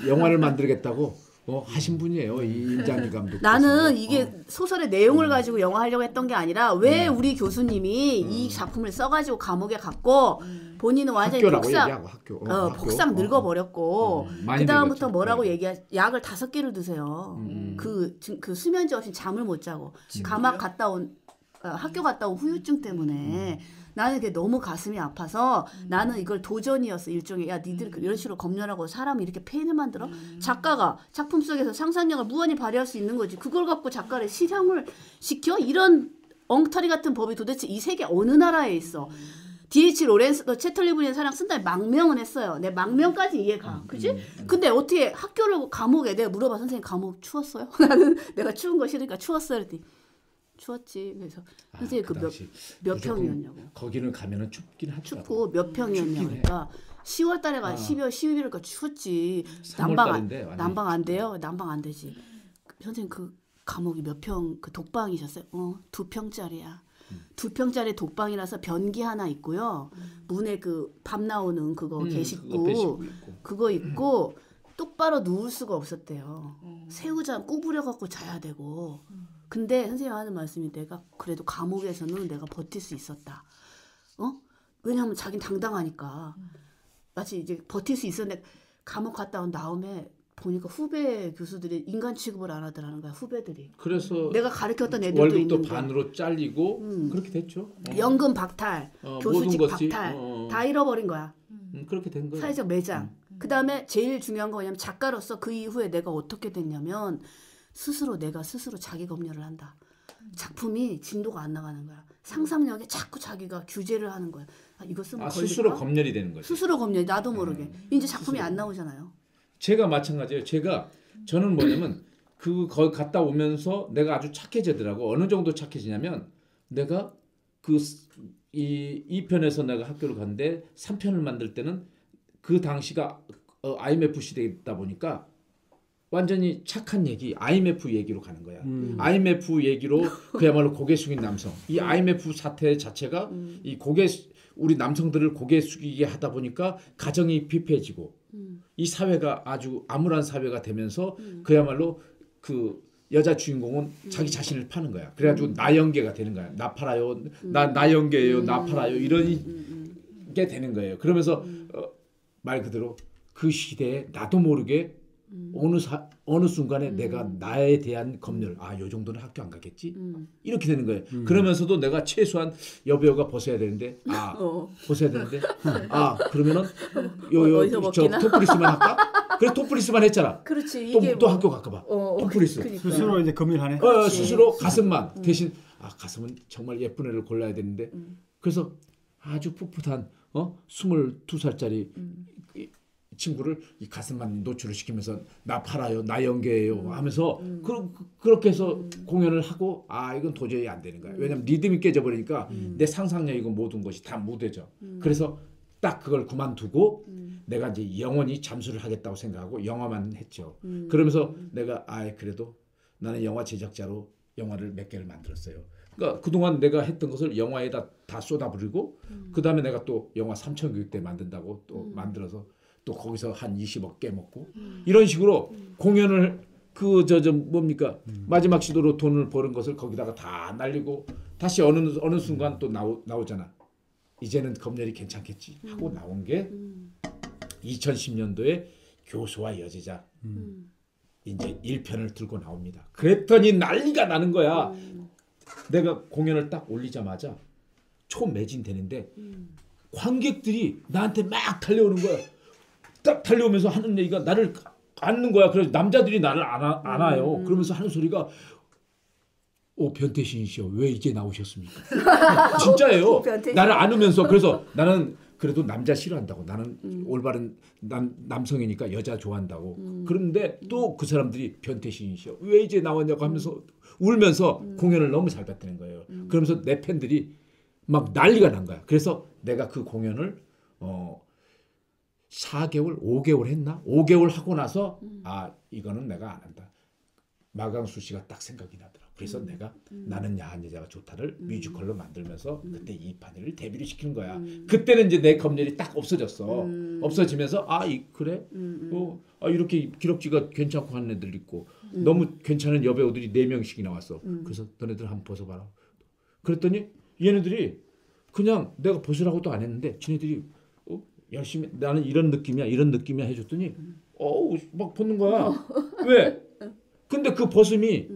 D: 영화를 만들겠다고 하신 분이에요. 이 임장희 감독.
C: 나는 이게 소설의 내용을 가지고 영화 하려고 했던 게 아니라 왜 우리 교수님이 이 작품을 써가지고 감옥에 갔고 본인은 완전히
D: 학교라고
C: 폭삭
D: 얘기하고 학교.
C: 폭삭 늙어버렸고
D: 많이
C: 그 다음부터
D: 늙었죠.
C: 뭐라고
D: 네.
C: 약을 5개를 드세요. 그 수면제 없이 잠을 못 자고 감옥 갔다 온 학교 갔다 온 후유증 때문에 나는 그게 너무 가슴이 아파서 나는 이걸 도전이었어. 일종의 야 니들 이런 식으로 검열하고 사람이 이렇게 페인을 만들어? 작가가 작품 속에서 상상력을 무한히 발휘할 수 있는 거지. 그걸 갖고 작가를 실형을 시켜? 이런 엉터리 같은 법이 도대체 이 세계 어느 나라에 있어? D.H. 로렌스도 채털리브리의 사랑 쓴 다음에 망명은 했어요. 내 망명까지 이해가. 그지? 근데 어떻게 학교를 감옥에 내가 물어봐. 선생님 감옥 추웠어요? 나는 내가 추운 거 싫으니까 추웠어요. 그랬더니 추웠지. 그래서 선생님
D: 그
C: 그
D: 당시
C: 몇
D: 무조건
C: 평이었냐고.
D: 거기는 가면은 춥긴 하더라고.
C: 춥고 몇 평이었냐고. 그러니까 10월 달에가 12월 11월까 추웠지.
D: 3월 달인데 완전히
C: 난방 안 돼요? 난방 안 되지. 선생님 그 감옥이 몇 평 그 독방이셨어요? 2평짜리야. 2평짜리 독방이라서 변기 하나 있고요. 문에 그 밥 나오는 그거
D: 그거
C: 게시구
D: 배식구 있고.
C: 그거 있고 똑바로 누울 수가 없었대요. 새우잠 구부려 갖고 자야 되고. 근데 선생님 하는 말씀이 내가 그래도 감옥에서는 내가 버틸 수 있었다. 왜냐하면 자긴 당당하니까. 마치 이제 버틸 수 있었는데 감옥 갔다 온 다음에 보니까 후배 교수들이 인간 취급을 안 하더라는 거야. 후배들이.
D: 그래서
C: 내가 가르쳤던 애들도
D: 월급도
C: 있는데.
D: 반으로 잘리고 그렇게 됐죠.
C: 연금 박탈, 교수직
D: 모든 것이,
C: 박탈 다 잃어버린 거야.
D: 그렇게 된 거예요.
C: 사회적 매장. 그다음에 제일 중요한 거 뭐냐면 작가로서 그 이후에 내가 어떻게 됐냐면 내가 스스로 자기 검열을 한다. 작품이 진도가 안 나가는 거야. 상상력에 자꾸 자기가 규제를 하는 거야. 이거 쓰면 걸릴까?
D: 스스로 검열이 되는 거죠.
C: 스스로 검열. 나도 모르게. 이제 작품이 안 나오잖아요.
D: 제가 마찬가지예요. 저는 뭐냐면 거기 갔다 오면서 내가 아주 착해지더라고. 어느 정도 착해지냐면 내가 이 편에서 내가 학교를 갔는데 3편을 만들 때는 그 당시가 IMF 시대이다 보니까 완전히 착한 얘기, IMF 얘기로 가는 거야. IMF 얘기로 그야말로 고개 숙인 남성. 이 IMF 사태 자체가 우리 남성들을 고개 숙이게 하다 보니까 가정이 피폐해지고 이 사회가 아주 암울한 사회가 되면서 그야말로 그 여자 주인공은 자기 자신을 파는 거야. 그래가지고 나연계가 되는 거야. 나 팔아요, 나연계예요, 나 팔아요 이런 게 되는 거예요. 그러면서 말 그대로 그 시대에 나도 모르게 어느 순간에 내가 나에 대한 검열, 요 정도는 학교 안 가겠지? 이렇게 되는 거예요. 그러면서도 내가 최소한 여배우가 벗어야 되는데, 벗어야 되는데, 그러면은
C: 어디서 먹기나?
D: 토플리스만 할까? 그래 토플리스만 했잖아.
C: 그렇지.
D: 또
C: 이게
D: 학교 갈까봐. 토플리스.
C: 그러니까.
B: 스스로 이제 검열하네.
D: 스스로 가슴만 대신 가슴은 정말 예쁜 애를 골라야 되는데 그래서 아주 풋풋한 22살짜리 친구를 이 가슴만 노출을 시키면서 나 팔아요, 나 연계해요 하면서 그렇게 해서 공연을 하고 아 이건 도저히 안 되는 거야. 왜냐면 리듬이 깨져버리니까 내 상상력이고 모든 것이 다 무뎌져. 그래서 딱 그걸 그만두고 내가 이제 영원히 잠수를 하겠다고 생각하고 영화만 했죠. 그러면서 내가 아 그래도 나는 영화 제작자로 영화를 몇 개를 만들었어요. 그러니까 그동안 내가 했던 것을 영화에다 다 쏟아부리고 그 다음에 내가 또 영화 삼천교육대 만든다고 또 만들어서 또 거기서 한 20억 깨먹고 이런 식으로 공연을 그 저 뭡니까 마지막 시도로 돈을 버는 것을 거기다가 다 날리고 다시 어느 순간 또 나오잖아. 이제는 검열이 괜찮겠지 하고 나온 게 2010년도에 교수와 여제자 이제 1편을 들고 나옵니다. 그랬더니 난리가 나는 거야. 내가 공연을 딱 올리자마자 초매진되는데 관객들이 나한테 막 달려오는 거야. 딱 달려오면서 하는 얘기가 나를 안는 거야. 그래서 남자들이 나를 안아요. 그러면서 하는 소리가 변태신이시여 왜 이제 나오셨습니까? 진짜예요. 나를 안으면서 그래서 나는 그래도 남자 싫어한다고. 나는 올바른 남성이니까 여자 좋아한다고. 그런데 또 그 사람들이 변태신이시여 왜 이제 나왔냐고 하면서 울면서 공연을 너무 잘 봤다는 거예요. 그러면서 내 팬들이 막 난리가 난 거야. 그래서 내가 그 공연을 4개월, 5개월 했나? 5개월 하고 나서 아 이거는 내가 안 한다. 마강수 씨가 딱 생각이 나더라. 그래서 내가 나는 야한 여자가 좋다를 뮤지컬로 만들면서 그때 이판을 데뷔를 시키는 거야. 그때는 이제 내 검열이 딱 없어졌어. 없어지면서 그래? 이렇게 기럭지가 괜찮고 하는 애들 있고 너무 괜찮은 여배우들이 4명씩이 나왔어. 그래서 너네들 한번 벗어봐라. 그랬더니 얘네들이 그냥 내가 벗으라고도 안 했는데 지네들이 열심히 나는 이런 느낌이야 해줬더니 막 벗는 거야. 왜? 근데 그 벗음이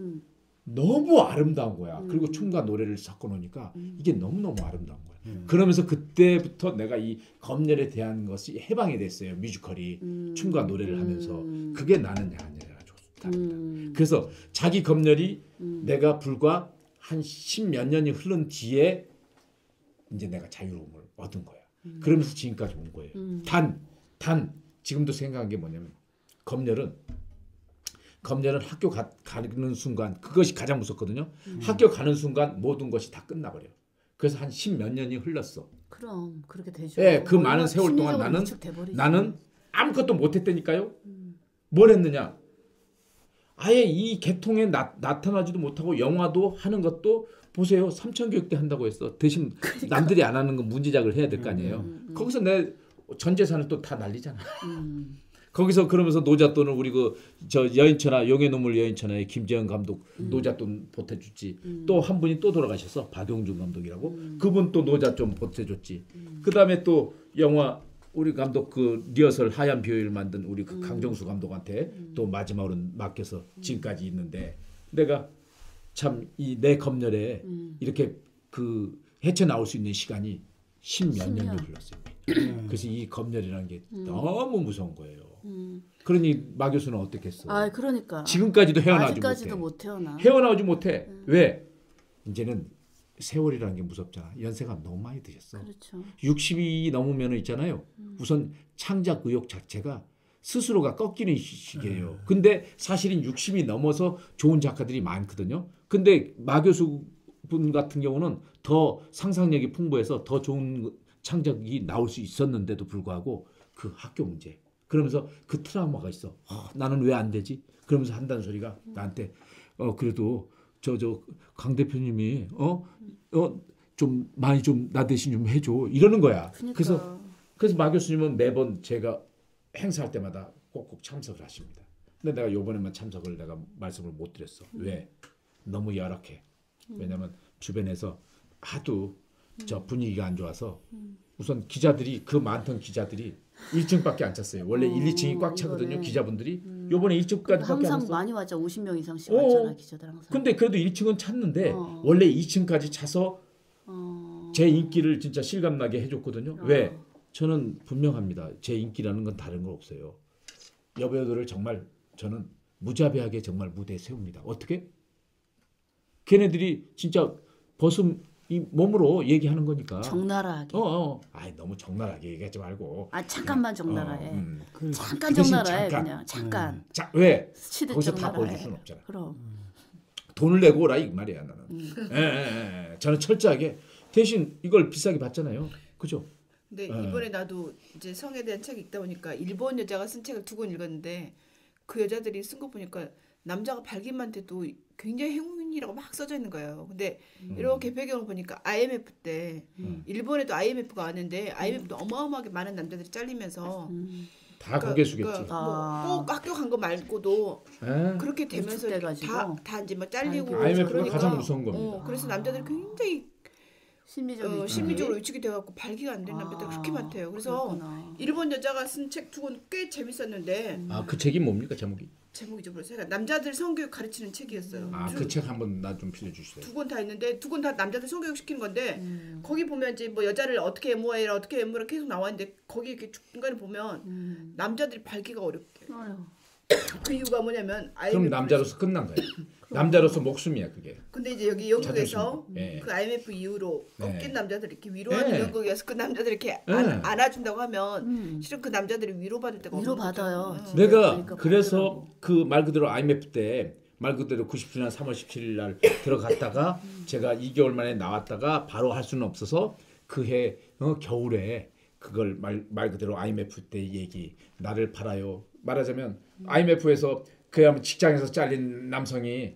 D: 너무 아름다운 거야. 그리고 춤과 노래를 섞어 놓으니까 이게 너무너무 아름다운 거야. 그러면서 그때부터 내가 이 검열에 대한 것이 해방이 됐어요. 뮤지컬이 춤과 노래를 하면서 그게 나는 야한 여자가 좋답니다. 그래서 자기 검열이 내가 불과 한 10몇 년이 흐른 뒤에 이제 내가 자유로움을 얻은 거야. 그러면서 지금까지 온 거예요. 단 지금도 생각한 게 뭐냐면 검열은 학교 가는 순간 그것이 가장 무섭거든요. 학교 가는 순간 모든 것이 다 끝나버려. 그래서 한 10몇 년이 흘렀어.
C: 그럼 그렇게 되죠.
D: 예, 그 많은 세월 동안 나는 아무것도 못했다니까요. 뭘 했느냐? 아예 이 계통에 나타나지도 못하고 영화도 하는 것도 보세요. 삼천교육대 한다고 했어. 대신 남들이 안 하는 건 문제작을 해야 될 거 아니에요. 거기서 내 전 재산을 또 다 날리잖아. 거기서 그러면서 노잣돈을 우리 여인천하 용의 눈물 여인천하의 김재현 감독 노잣돈 보태줬지. 또 한 분이 또 돌아가셨어. 박용준 감독이라고. 그분 또 노잣 좀 보태줬지. 그 다음에 또 영화 우리 감독 그 리허설 하얀 비요일 만든 우리 그 강정수 감독한테 또 마지막으로 맡겨서 지금까지 있는데 내가 참 이 내 검열에 이렇게 그 헤쳐나올 수 있는 시간이 10몇 년이 흘렀어요. 그래서 이 검열이라는 게 너무 무서운 거예요. 그러니 마 교수는 어떻겠어?
C: 그러니까
D: 지금까지도 헤어나오지
C: 아직까지도
D: 못해.
C: 못 태어나.
D: 헤어나오지 못해. 왜? 이제는 세월이라는 게 무섭잖아. 연세가 너무 많이 드셨어.
C: 그렇죠.
D: 60이 넘으면 있잖아요. 우선 창작 의욕 자체가 스스로가 꺾이는 시기예요. 근데 사실은 60이 넘어서 좋은 작가들이 많거든요. 근데 마 교수 분 같은 경우는 더 상상력이 풍부해서 더 좋은 창작이 나올 수 있었는데도 불구하고 그 학교 문제. 그러면서 그 트라우마가 있어. 나는 왜 안 되지? 그러면서 한다는 소리가 나한테 그래도 저 강 대표님이 좀 많이 좀 나 대신 좀 해줘 이러는 거야.
C: 그러니까.
D: 그래서 마 교수님은 매번 제가 행사할 때마다 꼭꼭 참석을 하십니다. 근데 내가 요번에만 참석을 내가 말씀을 못 드렸어. 왜? 너무 열악해. 왜냐면 주변에서 하도 저 분위기가 안 좋아서 우선 기자들이 그 많던 기자들이 1층밖에 안 찼어요. 원래 1, 2층이 꽉 차거든요. 기자분들이. 요번에 1층까지밖에 안
C: 항상
D: 찼어.
C: 많이 왔죠. 50명 이상씩 왔잖아. 기자들 항상.
D: 근데 그래도 1층은 찼는데 원래 2층까지 차서 제 인기를 진짜 실감나게 해줬거든요. 왜? 저는 분명합니다. 제 인기라는 건 다른 거 없어요. 여배우들을 정말 저는 무자비하게 정말 무대에 세웁니다. 어떻게? 걔네들이 진짜 벗음 이 몸으로 얘기하는 거니까.
C: 적나라하게.
D: 아이 너무 적나라하게 얘기하지 말고.
C: 잠깐만 적나라해. 잠깐
D: 그 대신
C: 적나라해
D: 잠깐.
C: 그냥 잠깐.
D: 자, 왜?
C: 스치듯
D: 거기서 다
C: 적나라해.
D: 보여줄 수는 없잖아.
C: 그럼.
D: 돈을 내고 오라 이 말이야 나는. 예. 저는 철저하게 대신 이걸 비싸게 받잖아요. 그죠?
A: 근데 이번에 나도 이제 성에 대한 책 읽다 보니까 일본 여자가 쓴 책을 2권 읽었는데 그 여자들이 쓴 거 보니까 남자가 발기만 돼도 굉장히 행운이라고 막 써져 있는 거예요. 근데 이렇게 배경을 보니까 IMF 때 일본에도 IMF가 왔는데 IMF도 어마어마하게 많은 남자들이 잘리면서
D: 다 고개 숙였지.
A: 꼭 학교 간 거 말고도
D: 예?
A: 그렇게 되면서 다 이제 뭐 잘리고
D: IMF가
A: 그러니까,
D: 가장 무서운 겁니다.
A: 그래서 남자들이 굉장히 심리적으로 위축이 돼갖고 발기가 안 된 남자들 그렇게 많대요. 그래서
C: 그렇구나.
A: 일본 여자가 쓴 책 2권 꽤 재밌었는데
D: 그 책이 뭡니까 제목이?
A: 제목이 좀 모르겠어요. 남자들 성교육 가르치는 책이었어요.
D: 그 책 한번 나 좀 빌려주시죠.
A: 2권 다 있는데 2권 다 남자들 성교육 시키는 건데 거기 보면 이제 뭐 여자를 어떻게 애무해라 어떻게 애무라 계속 나와 있는데 거기 이렇게 중간에 보면 남자들이 발기가 어렵게. 그 이유가 뭐냐면
D: 그럼 남자로서 끝난 거예요. 남자로서 목숨이야 그게.
A: 근데 이제 여기 영국에서
D: 자존심.
A: 그 IMF 이후로
D: 네.
A: 꺾인 남자들 이렇게 위로하는 영국에서 그 남자들 이렇게 안아준다고 하면 실은 그 남자들이 위로받을 때가 없는
C: 위로받아요.
A: 거죠.
D: 내가
C: 그러니까
D: 그래서 그 말 그대로 IMF 때 말 그대로 97년 3월 17일 날 들어갔다가 제가 2개월 만에 나왔다가 바로 할 수는 없어서 그해 겨울에 그걸 말 그대로 IMF 때 얘기 나를 팔아요. 말하자면 IMF에서 그야말로 직장에서 잘린 남성이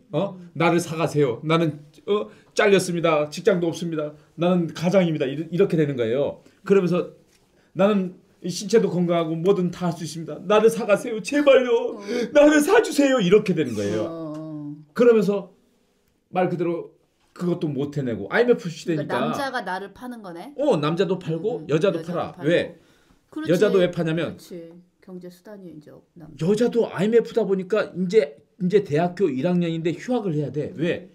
D: 나를 사가세요. 나는 잘렸습니다. 직장도 없습니다. 나는 가장입니다. 이렇게 되는 거예요. 그러면서 나는 신체도 건강하고 뭐든 다 할 수 있습니다. 나를 사가세요. 제발요. 나를 사주세요. 이렇게 되는 거예요. 그러면서 말 그대로 그것도 못 해내고 IMF 시대니까
C: 그러니까 남자가 나를 파는 거네.
D: 남자도 팔고 여자도 팔아.
C: 팔고.
D: 왜?
C: 그렇지.
D: 여자도 왜 파냐면
C: 그렇지. 경제 수단이 이제 남자.
D: 여자도 IMF다 보니까 이제 대학교 1학년인데 휴학을 해야 돼. 왜?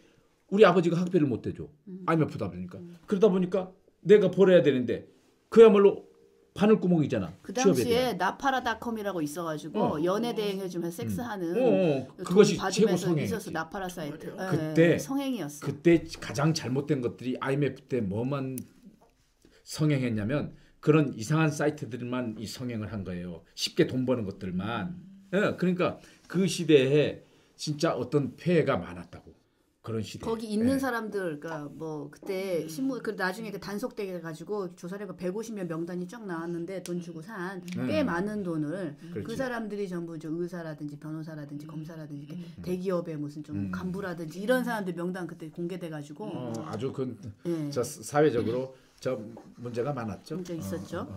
D: 우리 아버지가 학비를 못 대줘. IMF다 보니까. 그러다 보니까 내가 벌어야 되는데 그야말로 바늘구멍이잖아.
C: 그 당시에 나파라닷컴이라고 있어가지고 연애 대행 해주면 섹스하는
D: 그것이
C: 돈
D: 최고
C: 받으면서
D: 성행.
C: 있었어. 나파라 사이트.
D: 그때
C: 성행이었어.
D: 그때 가장 잘못된 것들이 IMF 때 뭐만 성행했냐면 그런 이상한 사이트들만 이 성행을 한 거예요. 쉽게 돈 버는 것들만. 그러니까 그 시대에 진짜 어떤 폐해가 많았다고. 그런 시대.
C: 거기 있는 사람들, 그러니까 뭐 그때 신문 그 나중에 그 단속돼 가지고 조사해가 150명 명단이 쫙 나왔는데 돈 주고 산 꽤 많은 돈을
D: 그렇지.
C: 그 사람들이 전부 저 의사라든지 변호사라든지 검사라든지 이렇게 대기업의 무슨 좀 간부라든지 이런 사람들 명단 그때 공개돼 가지고
D: 아주 저 사회적으로 저 문제가 많았죠.
C: 문제 있었죠.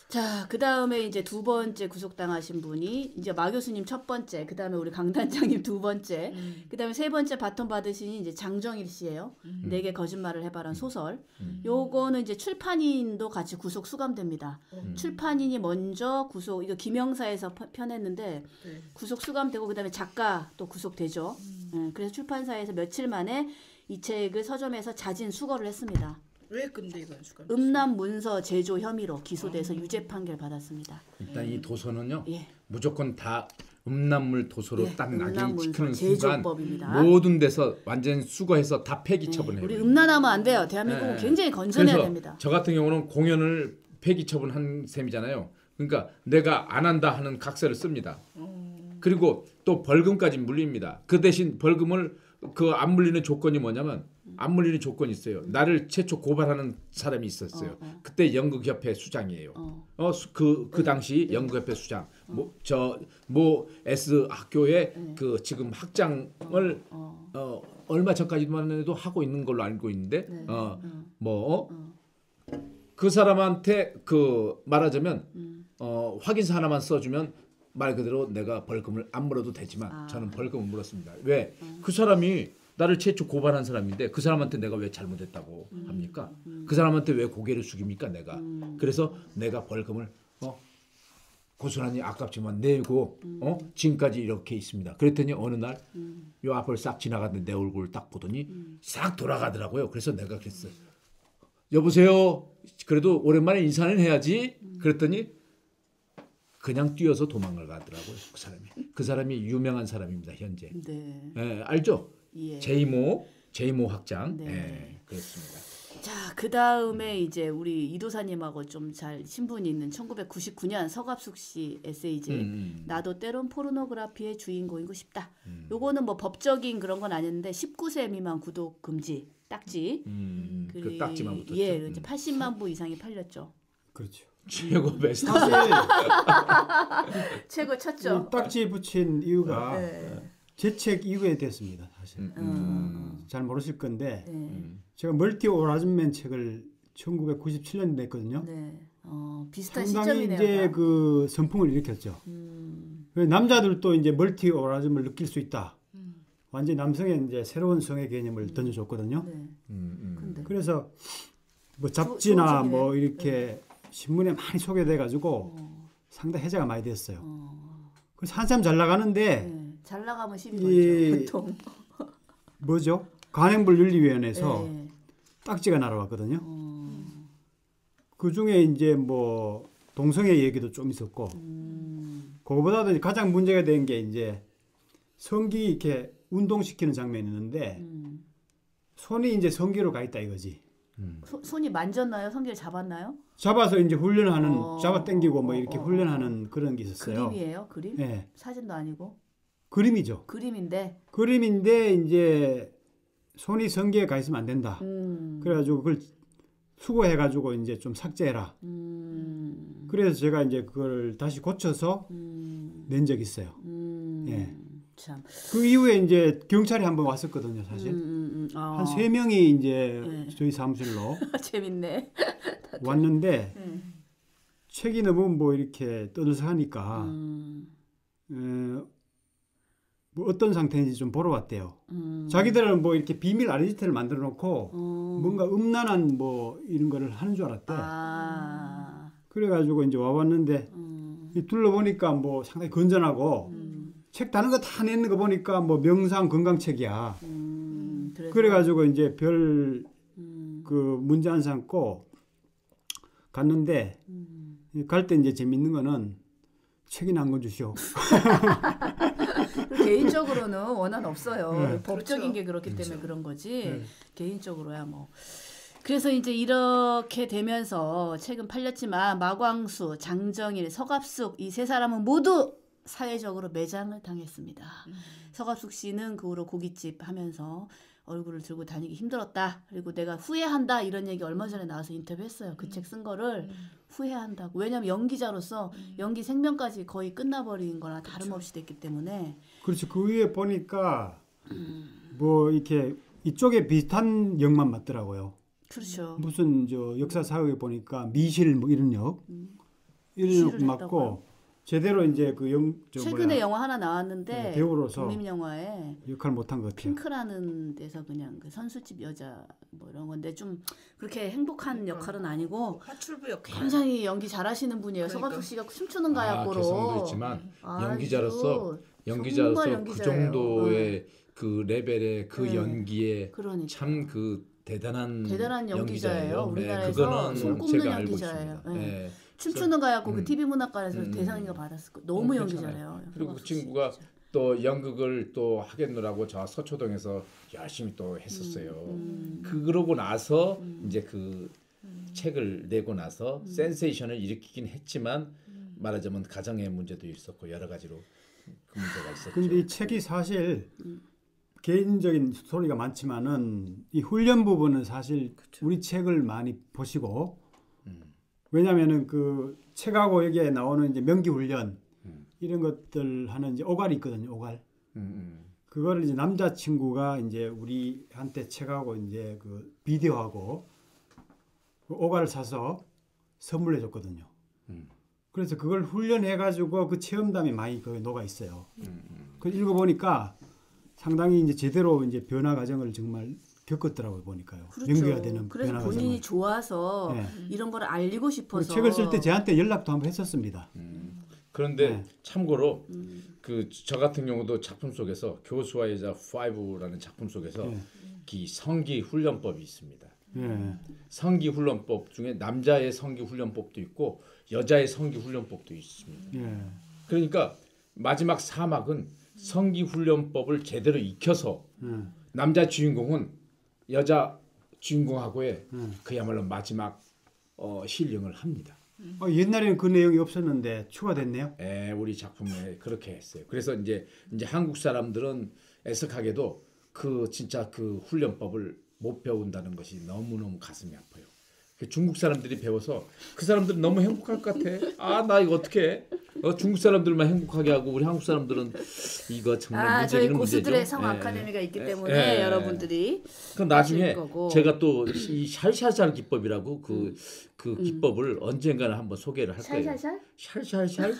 C: 자, 그 다음에 이제 2번째 구속당하신 분이 이제 마 교수님 1번째, 그 다음에 우리 강 단장님 2번째, 그 다음에 3번째 바톤 받으신 이제 장정일 씨예요. 내게 거짓말을 해봐란 소설. 요거는 이제 출판인도 같이 구속 수감됩니다. 출판인이 먼저 이거 김영사에서 펴냈는데 구속 수감되고 그 다음에 작가 또 구속되죠. 그래서 출판사에서 며칠 만에 이 책을 서점에서 자진 수거를 했습니다.
A: 왜 근데 이건 수감?
C: 음란 문서 제조 혐의로 기소돼서 유죄 판결 받았습니다.
D: 일단 이 도서는요.
C: 예.
D: 무조건 다 음란물 도서로 딱 낙인시키는 순간
C: 제조법입니다.
D: 모든 데서 완전 수거해서 다 폐기 처분해요.
C: 우리 음란하면 안 돼요. 대한민국은 굉장히 건전해야
D: 그래서
C: 됩니다.
D: 저 같은 경우는 공연을 폐기 처분한 셈이잖아요. 그러니까 내가 안 한다 하는 각서를 씁니다. 그리고 또 벌금까지 물립니다. 그 대신 벌금을 안 물리는 조건이 뭐냐면 안 물리는 조건이 있어요. 나를 최초 고발하는 사람이 있었어요. 그때 연극협회 수장이에요. 그 당시 연극협회 수장. 모 S 학교에 그 지금 학장을 얼마 전까지만 해도 하고 있는 걸로 알고 있는데 그 사람한테 말하자면 확인서 하나만 써주면 말 그대로 내가 벌금을 안 물어도 되지만 저는 벌금을 물었습니다. 왜? 그 사람이 나를 최초 고발한 사람인데 그 사람한테 내가 왜 잘못했다고 합니까? 그 사람한테 왜 고개를 숙입니까 내가? 그래서 내가 벌금을 고스란히 아깝지만 내고 지금까지 이렇게 있습니다. 그랬더니 어느 날 요 앞을 싹 지나갔는데 내 얼굴을 딱 보더니 싹 돌아가더라고요. 그래서 내가 그랬어요. 여보세요. 그래도 오랜만에 인사는 해야지. 그랬더니 그냥 뛰어서 도망을 가더라고요. 그 사람이 유명한 사람입니다. 현재.
C: 네.
D: 예, 알죠?
C: 예.
D: 제이모 학장.
C: 네.
D: 예, 그렇습니다.
C: 자, 그 다음에 이제 우리 이도사님하고 좀 잘 신분이 있는 1999년 서갑숙 씨 에세이집 나도 때론 포르노그라피의 주인공이고 싶다. 요거는 뭐 법적인 그런 건 아닌데 19세 미만 구독 금지 딱지.
D: 그 딱지만 붙었죠.
C: 예, 이제 80만 부 이상이 팔렸죠.
B: 그렇죠.
D: 최고 베스트.
B: 사실
C: 최고 쳤죠.
B: 이 딱지 붙인 이유가
C: 네.
B: 제 책 이후에 됐습니다. 사실 잘 모르실 건데
C: 네.
B: 제가 멀티 오라즘맨 책을 1997년에 냈거든요.
C: 네. 비슷한
B: 상당히
C: 시점이네요.
B: 이제
C: 다.
B: 그 선풍을 일으켰죠. 남자들도 이제 멀티 오라즘을 느낄 수 있다. 완전 남성의 이제 새로운 성의 개념을 던져줬거든요.
C: 네. 근데
B: 그래서 뭐 잡지나
C: 좋은
B: 뭐
C: 책이네.
B: 이렇게 신문에 많이 소개돼가지고 상당히 해자가 많이 됐어요. 그래서 한참 잘 나가는데
C: 네. 잘 나가면 시비
B: 이-
C: 걸죠. 보통.
B: 뭐죠? 간행불윤리위원회에서
C: 네.
B: 딱지가 날아왔거든요. 그 중에 이제 뭐 동성애 얘기도 좀 있었고, 그거보다도 가장 문제가 된 게 이제 성기 이렇게 운동시키는 장면이 있는데 손이 이제 성기로 가 있다 이거지.
C: 손이 만졌나요? 성기를 잡았나요?
B: 잡아서 이제 훈련하는,
C: 어,
B: 잡아 당기고 뭐
C: 어,
B: 이렇게
C: 어,
B: 훈련하는 그런 게 있었어요.
C: 그림이에요? 그림?
B: 예,
C: 사진도 아니고
B: 그림이죠.
C: 그림인데.
B: 그림인데 이제 손이 성기에 가 있으면 안 된다. 그래가지고 그걸 수고해가지고 이제 좀 삭제해라. 그래서 제가 이제 그걸 다시 고쳐서 낸 적이 있어요. 예.
C: 참.
B: 그 이후에 이제 경찰이 한번 왔었거든요, 사실. 한 3명이 이제
C: 네.
B: 저희 사무실로
C: 재밌네.
B: 왔는데 책이 너무 뭐 이렇게 떠들썩하니까 뭐 어떤 상태인지 좀 보러 왔대요. 자기들은 뭐 이렇게 비밀 아르지트를 만들어 놓고 뭔가 음란한 뭐 이런 거를 하는 줄 알았대.
C: 아.
B: 그래가지고 이제 와봤는데 이 둘러보니까 뭐 상당히 건전하고 책 다른 거 다 내는 거 보니까 뭐 명상 건강책이야.
C: 그래서
B: 그래가지고 이제 별 그 문제 안 삼고 갔는데 갈 때 이제 재밌는 거는 책이나 한 권 주시오.
C: 개인적으로는 원한 없어요.
B: 네.
C: 법적인
A: 그렇죠.
C: 게 그렇기 때문에 그런 거지.
B: 네.
C: 개인적으로야 뭐. 그래서 이제 이렇게 되면서 책은 팔렸지만 마광수, 장정일, 서갑숙 이 세 사람은 모두 사회적으로 매장을 당했습니다. 서갑숙 씨는 그 후로 고깃집 하면서 얼굴을 들고 다니기 힘들었다. 그리고 내가 후회한다 이런 얘기 얼마 전에 나와서 인터뷰했어요. 그 책 쓴 거를 후회한다고. 왜냐하면 연기자로서 연기 생명까지 거의 끝나버린 거나 다름없이 됐기 때문에.
B: 그렇지. 그 위에 보니까 뭐 이렇게 이쪽에 비슷한 역만 맞더라고요.
C: 그렇죠.
B: 무슨 저 역사 사역에 보니까 미실 뭐 이런 역 이런 역
C: 미실을
B: 맞고
C: 했다고요?
B: 제대로 이제 그
C: 최근에 영화 하나 나왔는데
B: 네, 배우로서
C: 독립영화에
B: 역할 못한 것 같아요.
C: 핑크라는 데서 그냥 그 선술집 여자 뭐 이런 건데 좀 그렇게 행복한 역할은 아니고
A: 화출부 역할.
C: 굉장히 연기 잘하시는 분이에요.
A: 그러니까.
C: 서갑숙 씨가 춤추는 가야꾸로
D: 개성도 있지만
C: 아주
D: 연기자로서
C: 정말
D: 그
C: 연기자예요.
D: 정도의 그 레벨의 그
C: 네.
D: 연기에
C: 그러니까.
D: 참 그 대단한
C: 연기자예요. 우리나라에서
D: 그거는
C: 손꼽는
D: 제가 알고
C: 연기자예요.
D: 있습니다.
C: 네.
D: 네.
C: 춤추는 가야꾸 그 TV 문학관에서 대상인가 받았을 거. 너무 연기
D: 괜찮아요.
C: 잘해요.
D: 그리고 그
C: 서갑숙 씨.
D: 친구가 또 연극을 또 하겠노라고 저 서초동에서 열심히 또 했었어요. 그러고 나서 이제 그 책을 내고 나서 센세이션을 일으키긴 했지만 말하자면 가정의 문제도 있었고 여러 가지로 그 문제가 있었죠.
B: 근데 이 책이 사실 개인적인 스토리가 많지만은 이 훈련 부분은 사실 우리 책을 많이 보시고 왜냐면은 그 책하고 여기에 나오는 이제 명기 훈련 이런 것들 하는 이제 오갈이 있거든요. 오갈. 그거를 이제 남자친구가 이제 우리한테 책하고 이제 그 비디오하고 그 오갈을 사서 선물해 줬거든요. 그래서 그걸 훈련해 가지고 그 체험담이 많이 거기 녹아 있어요. 그 읽어 보니까 상당히 이제 제대로 이제 변화 과정을 정말 겪었더라고요 보니까요.
C: 그렇죠.
B: 연기가 되는
C: 그래서
B: 변화
C: 본인이
B: 과정을.
C: 좋아서
B: 네.
C: 이런 걸 알리고 싶어서
B: 책을 쓸 때 저한테 연락도 한번 했었습니다.
D: 그런데
B: 네.
D: 참고로 그 저 같은 경우도 작품 속에서 교수와 여자 5라는 작품 속에서
B: 네.
D: 이 성기 훈련법이 있습니다.
B: 예.
D: 성기 훈련법 중에 남자의 성기 훈련법도 있고 여자의 성기 훈련법도 있습니다.
B: 예.
D: 그러니까 마지막 사막은 성기 훈련법을 제대로 익혀서
B: 예.
D: 남자 주인공은 여자 주인공하고의 그야말로 마지막 힐링을 합니다.
B: 옛날에는 그 내용이 없었는데 추가됐네요.
D: 우리 작품에 그렇게 했어요. 그래서 이제 한국 사람들은 애석하게도 그 진짜 그 훈련법을 못 배운다는 것이 너무너무 가슴이 아파요. 중국 사람들이 배워서 그 사람들은 너무 행복할 것 같아. 아, 나 이거 어떻게 중국 사람들만 행복하게 하고 우리 한국 사람들은 이거 정말
C: 저희
D: 문제기는
C: 고수들의
D: 문제죠.
C: 성 아카데미가 있기 때문에 여러분들이
D: 그 나중에
C: 하실 거고.
D: 제가 또 이 샬샬샬 기법이라고 그 기법을 언젠가는 한번 소개를 할 거예요.
C: 샬샬샬?
D: 샬샬샬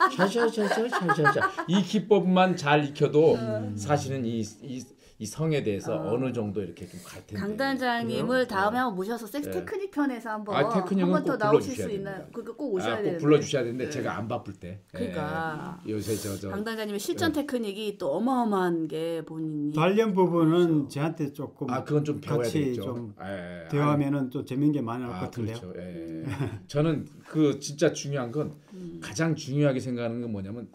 D: 샬샬샬 이 기법만 잘 익혀도 사실은 이 성에 대해서 어느 정도 이렇게 좀 갈 텐데.
C: 강 단장님을 다음에 한번 모셔서 섹스 테크닉 편에서 한번
D: 테크닉은
C: 한 번 더
D: 꼭
C: 나오실
D: 불러주셔야
C: 수 있나요?
D: 됩니다.
C: 그거 꼭 오셔야
D: 꼭
C: 되는데.
D: 불러주셔야 되는데 제가 안 바쁠 때.
C: 그러니까.
D: 요새
C: 강 단장님의 실전 테크닉이 또 어마어마한 게 본인이.
B: 관련 부분은 저한테 조금
D: 그건 좀 배워야
B: 같이
D: 되겠죠.
B: 좀 대화하면은 또 재밌는 게 많을 것 같은데요.
D: 그렇죠. 저는 그 진짜 중요한 건 가장 중요하게 생각하는 건 뭐냐면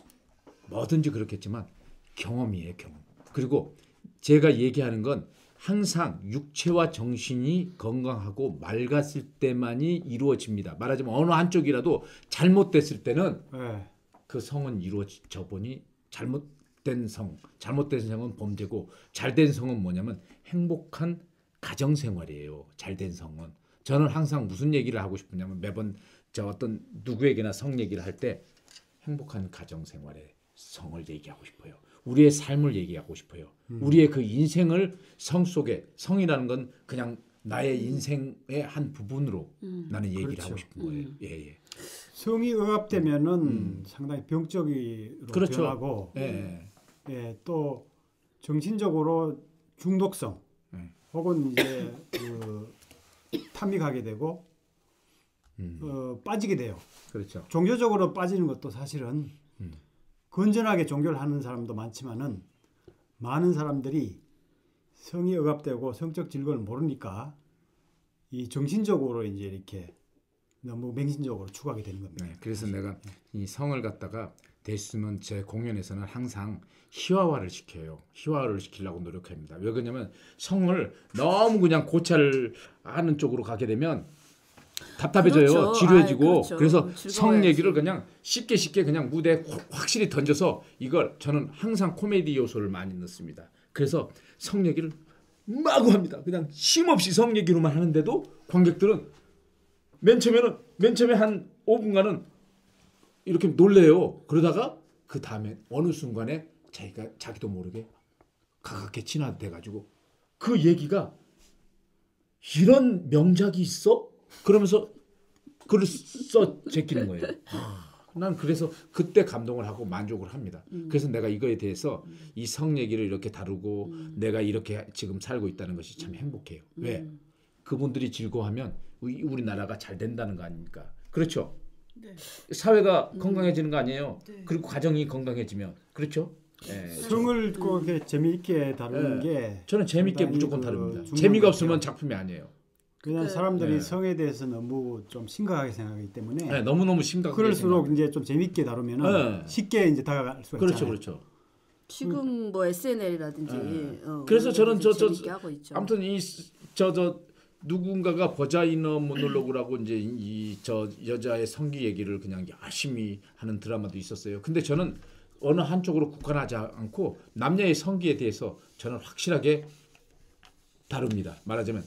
D: 뭐든지 그렇겠지만 경험이에요, 경험. 그리고 제가 얘기하는 건 항상 육체와 정신이 건강하고 맑았을 때만이 이루어집니다. 말하자면 어느 한쪽이라도 잘못됐을 때는 그 성은 이루어져 보니 잘못된 성은 범죄고 잘된 성은 뭐냐면 행복한 가정생활이에요. 잘된 성은. 저는 항상 무슨 얘기를 하고 싶으냐면 매번 저 어떤 누구에게나 성 얘기를 할 때 행복한 가정생활의 성을 얘기하고 싶어요. 우리의 삶을 얘기하고 싶어요. 우리의 그 인생을 성 속에, 성이라는 건 그냥 나의 인생의 한 부분으로 나는 얘기를
B: 그렇죠.
D: 하고 싶은 거예요. 예.
B: 성이 억압되면은 상당히 병적으로
D: 그렇죠.
B: 변하고 또 정신적으로 중독성 혹은 이제 그 탐이 가게 되고 빠지게 돼요.
D: 그렇죠.
B: 종교적으로 빠지는 것도 사실은 건전하게 종교를 하는 사람도 많지만은 많은 사람들이 성이 억압되고 성적 질거를 모르니까 이 정신적으로 이제 이렇게 너무 맹신적으로 추구하게 되는 겁니다.
D: 그래서 내가 이 성을 갖다가 됐으면 제 공연에서는 항상 희화화를 시켜요. 희화화를 시키려고 노력합니다. 왜 그러냐면 성을 너무 그냥 고찰을 하는 쪽으로 가게 되면 답답해져요.
C: 그렇죠.
D: 지루해지고.
C: 그렇죠.
D: 그래서 성
C: 즐거워야지.
D: 얘기를 그냥 쉽게 그냥 무대에 확실히 던져서 이걸 저는 항상 코미디 요소를 많이 넣습니다. 그래서 성 얘기를 마구 합니다. 그냥 쉼없이 성 얘기로만 하는데도 관객들은 맨 처음에 한 5분간은 이렇게 놀래요. 그러다가 그 다음에 어느 순간에 자기도 모르게 가깝게 친화돼가지고 그 얘기가 이런 명작이 있어? 그러면서 글을 써 제끼는 거예요. 난 그래서 그때 감동을 하고 만족을 합니다. 그래서 내가 이거에 대해서 이 성 얘기를 이렇게 다루고 내가 이렇게 지금 살고 있다는 것이 참 행복해요. 왜? 그분들이 즐거워하면 우리나라가 잘 된다는 거 아닙니까? 그렇죠?
A: 네.
D: 사회가 건강해지는 거 아니에요?
A: 네.
D: 그리고 가정이 건강해지면 그렇죠?
B: 성을 꼭 이렇게 재미있게 다루는 게
D: 저는 재밌게
B: 상당히
D: 무조건
B: 그
D: 다룹니다.
B: 중요한
D: 재미가
B: 것
D: 없으면
B: 같아요.
D: 작품이 아니에요.
B: 그냥 사람들이 성에 대해서 너무 좀 심각하게 생각하기 때문에
D: 너무너무 심각하게
B: 그럴수록 이제 좀 재밌게 다루면은 쉽게 이제 다가갈 수가 있잖아요.
D: 그렇죠.
C: 지금 뭐 SNL이라든지
D: 그래서 저는
C: 재밌게 하고 있죠.
D: 아무튼 저 누군가가 버자이너 모놀로그라고 이제 저 여자의 성기 얘기를 그냥 열심히 하는 드라마도 있었어요. 근데 저는 어느 한쪽으로 국한하지 않고 남녀의 성기에 대해서 저는 확실하게 다룹니다. 말하자면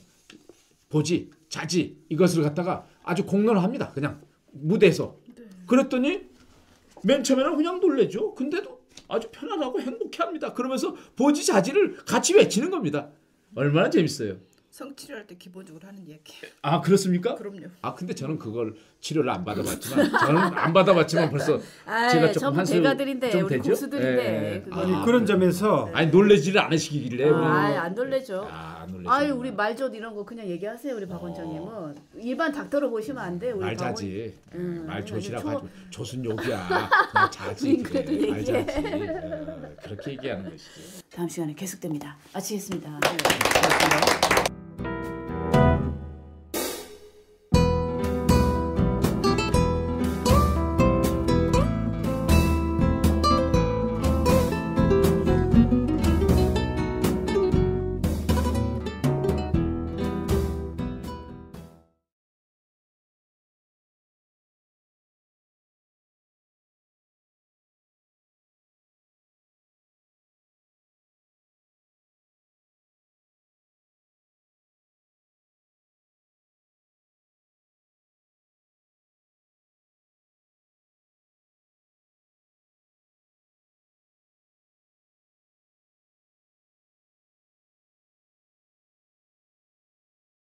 D: 보지, 자지 이것을 갖다가 아주 공론합니다. 그냥 무대에서. 그랬더니 맨 처음에는 그냥 놀래죠. 근데도 아주 편안하고 행복해합니다. 그러면서 보지, 자지를 같이 외치는 겁니다. 얼마나 재밌어요.
A: 성치료할 때 기본적으로 하는 얘기예요.
D: 아, 그렇습니까?
A: 그럼요.
D: 근데 저는 그걸 치료를 안 받아봤지만 벌써 제가 조금 한술
C: 대가들인데
D: 좀
C: 우리
D: 되죠?
C: 고수들인데 그거는.
B: 그런 점에서
D: 놀래지를 않으시길래
C: 안 놀래죠.
D: 안 놀래죠.
C: 아유 우리 말젓 이런 거 그냥 얘기하세요 우리 박 원장님은 일반 닥터로 보시면 안 돼. 우리
D: 말자지. 말조시라고
C: 아주
D: 하지. 조순 욕이야. 그냥 자지.
C: 그래도 얘기해.
D: 말자지. 그렇게 얘기하는 것이지.
C: 다음 시간에 계속됩니다. 마치겠습니다. 네.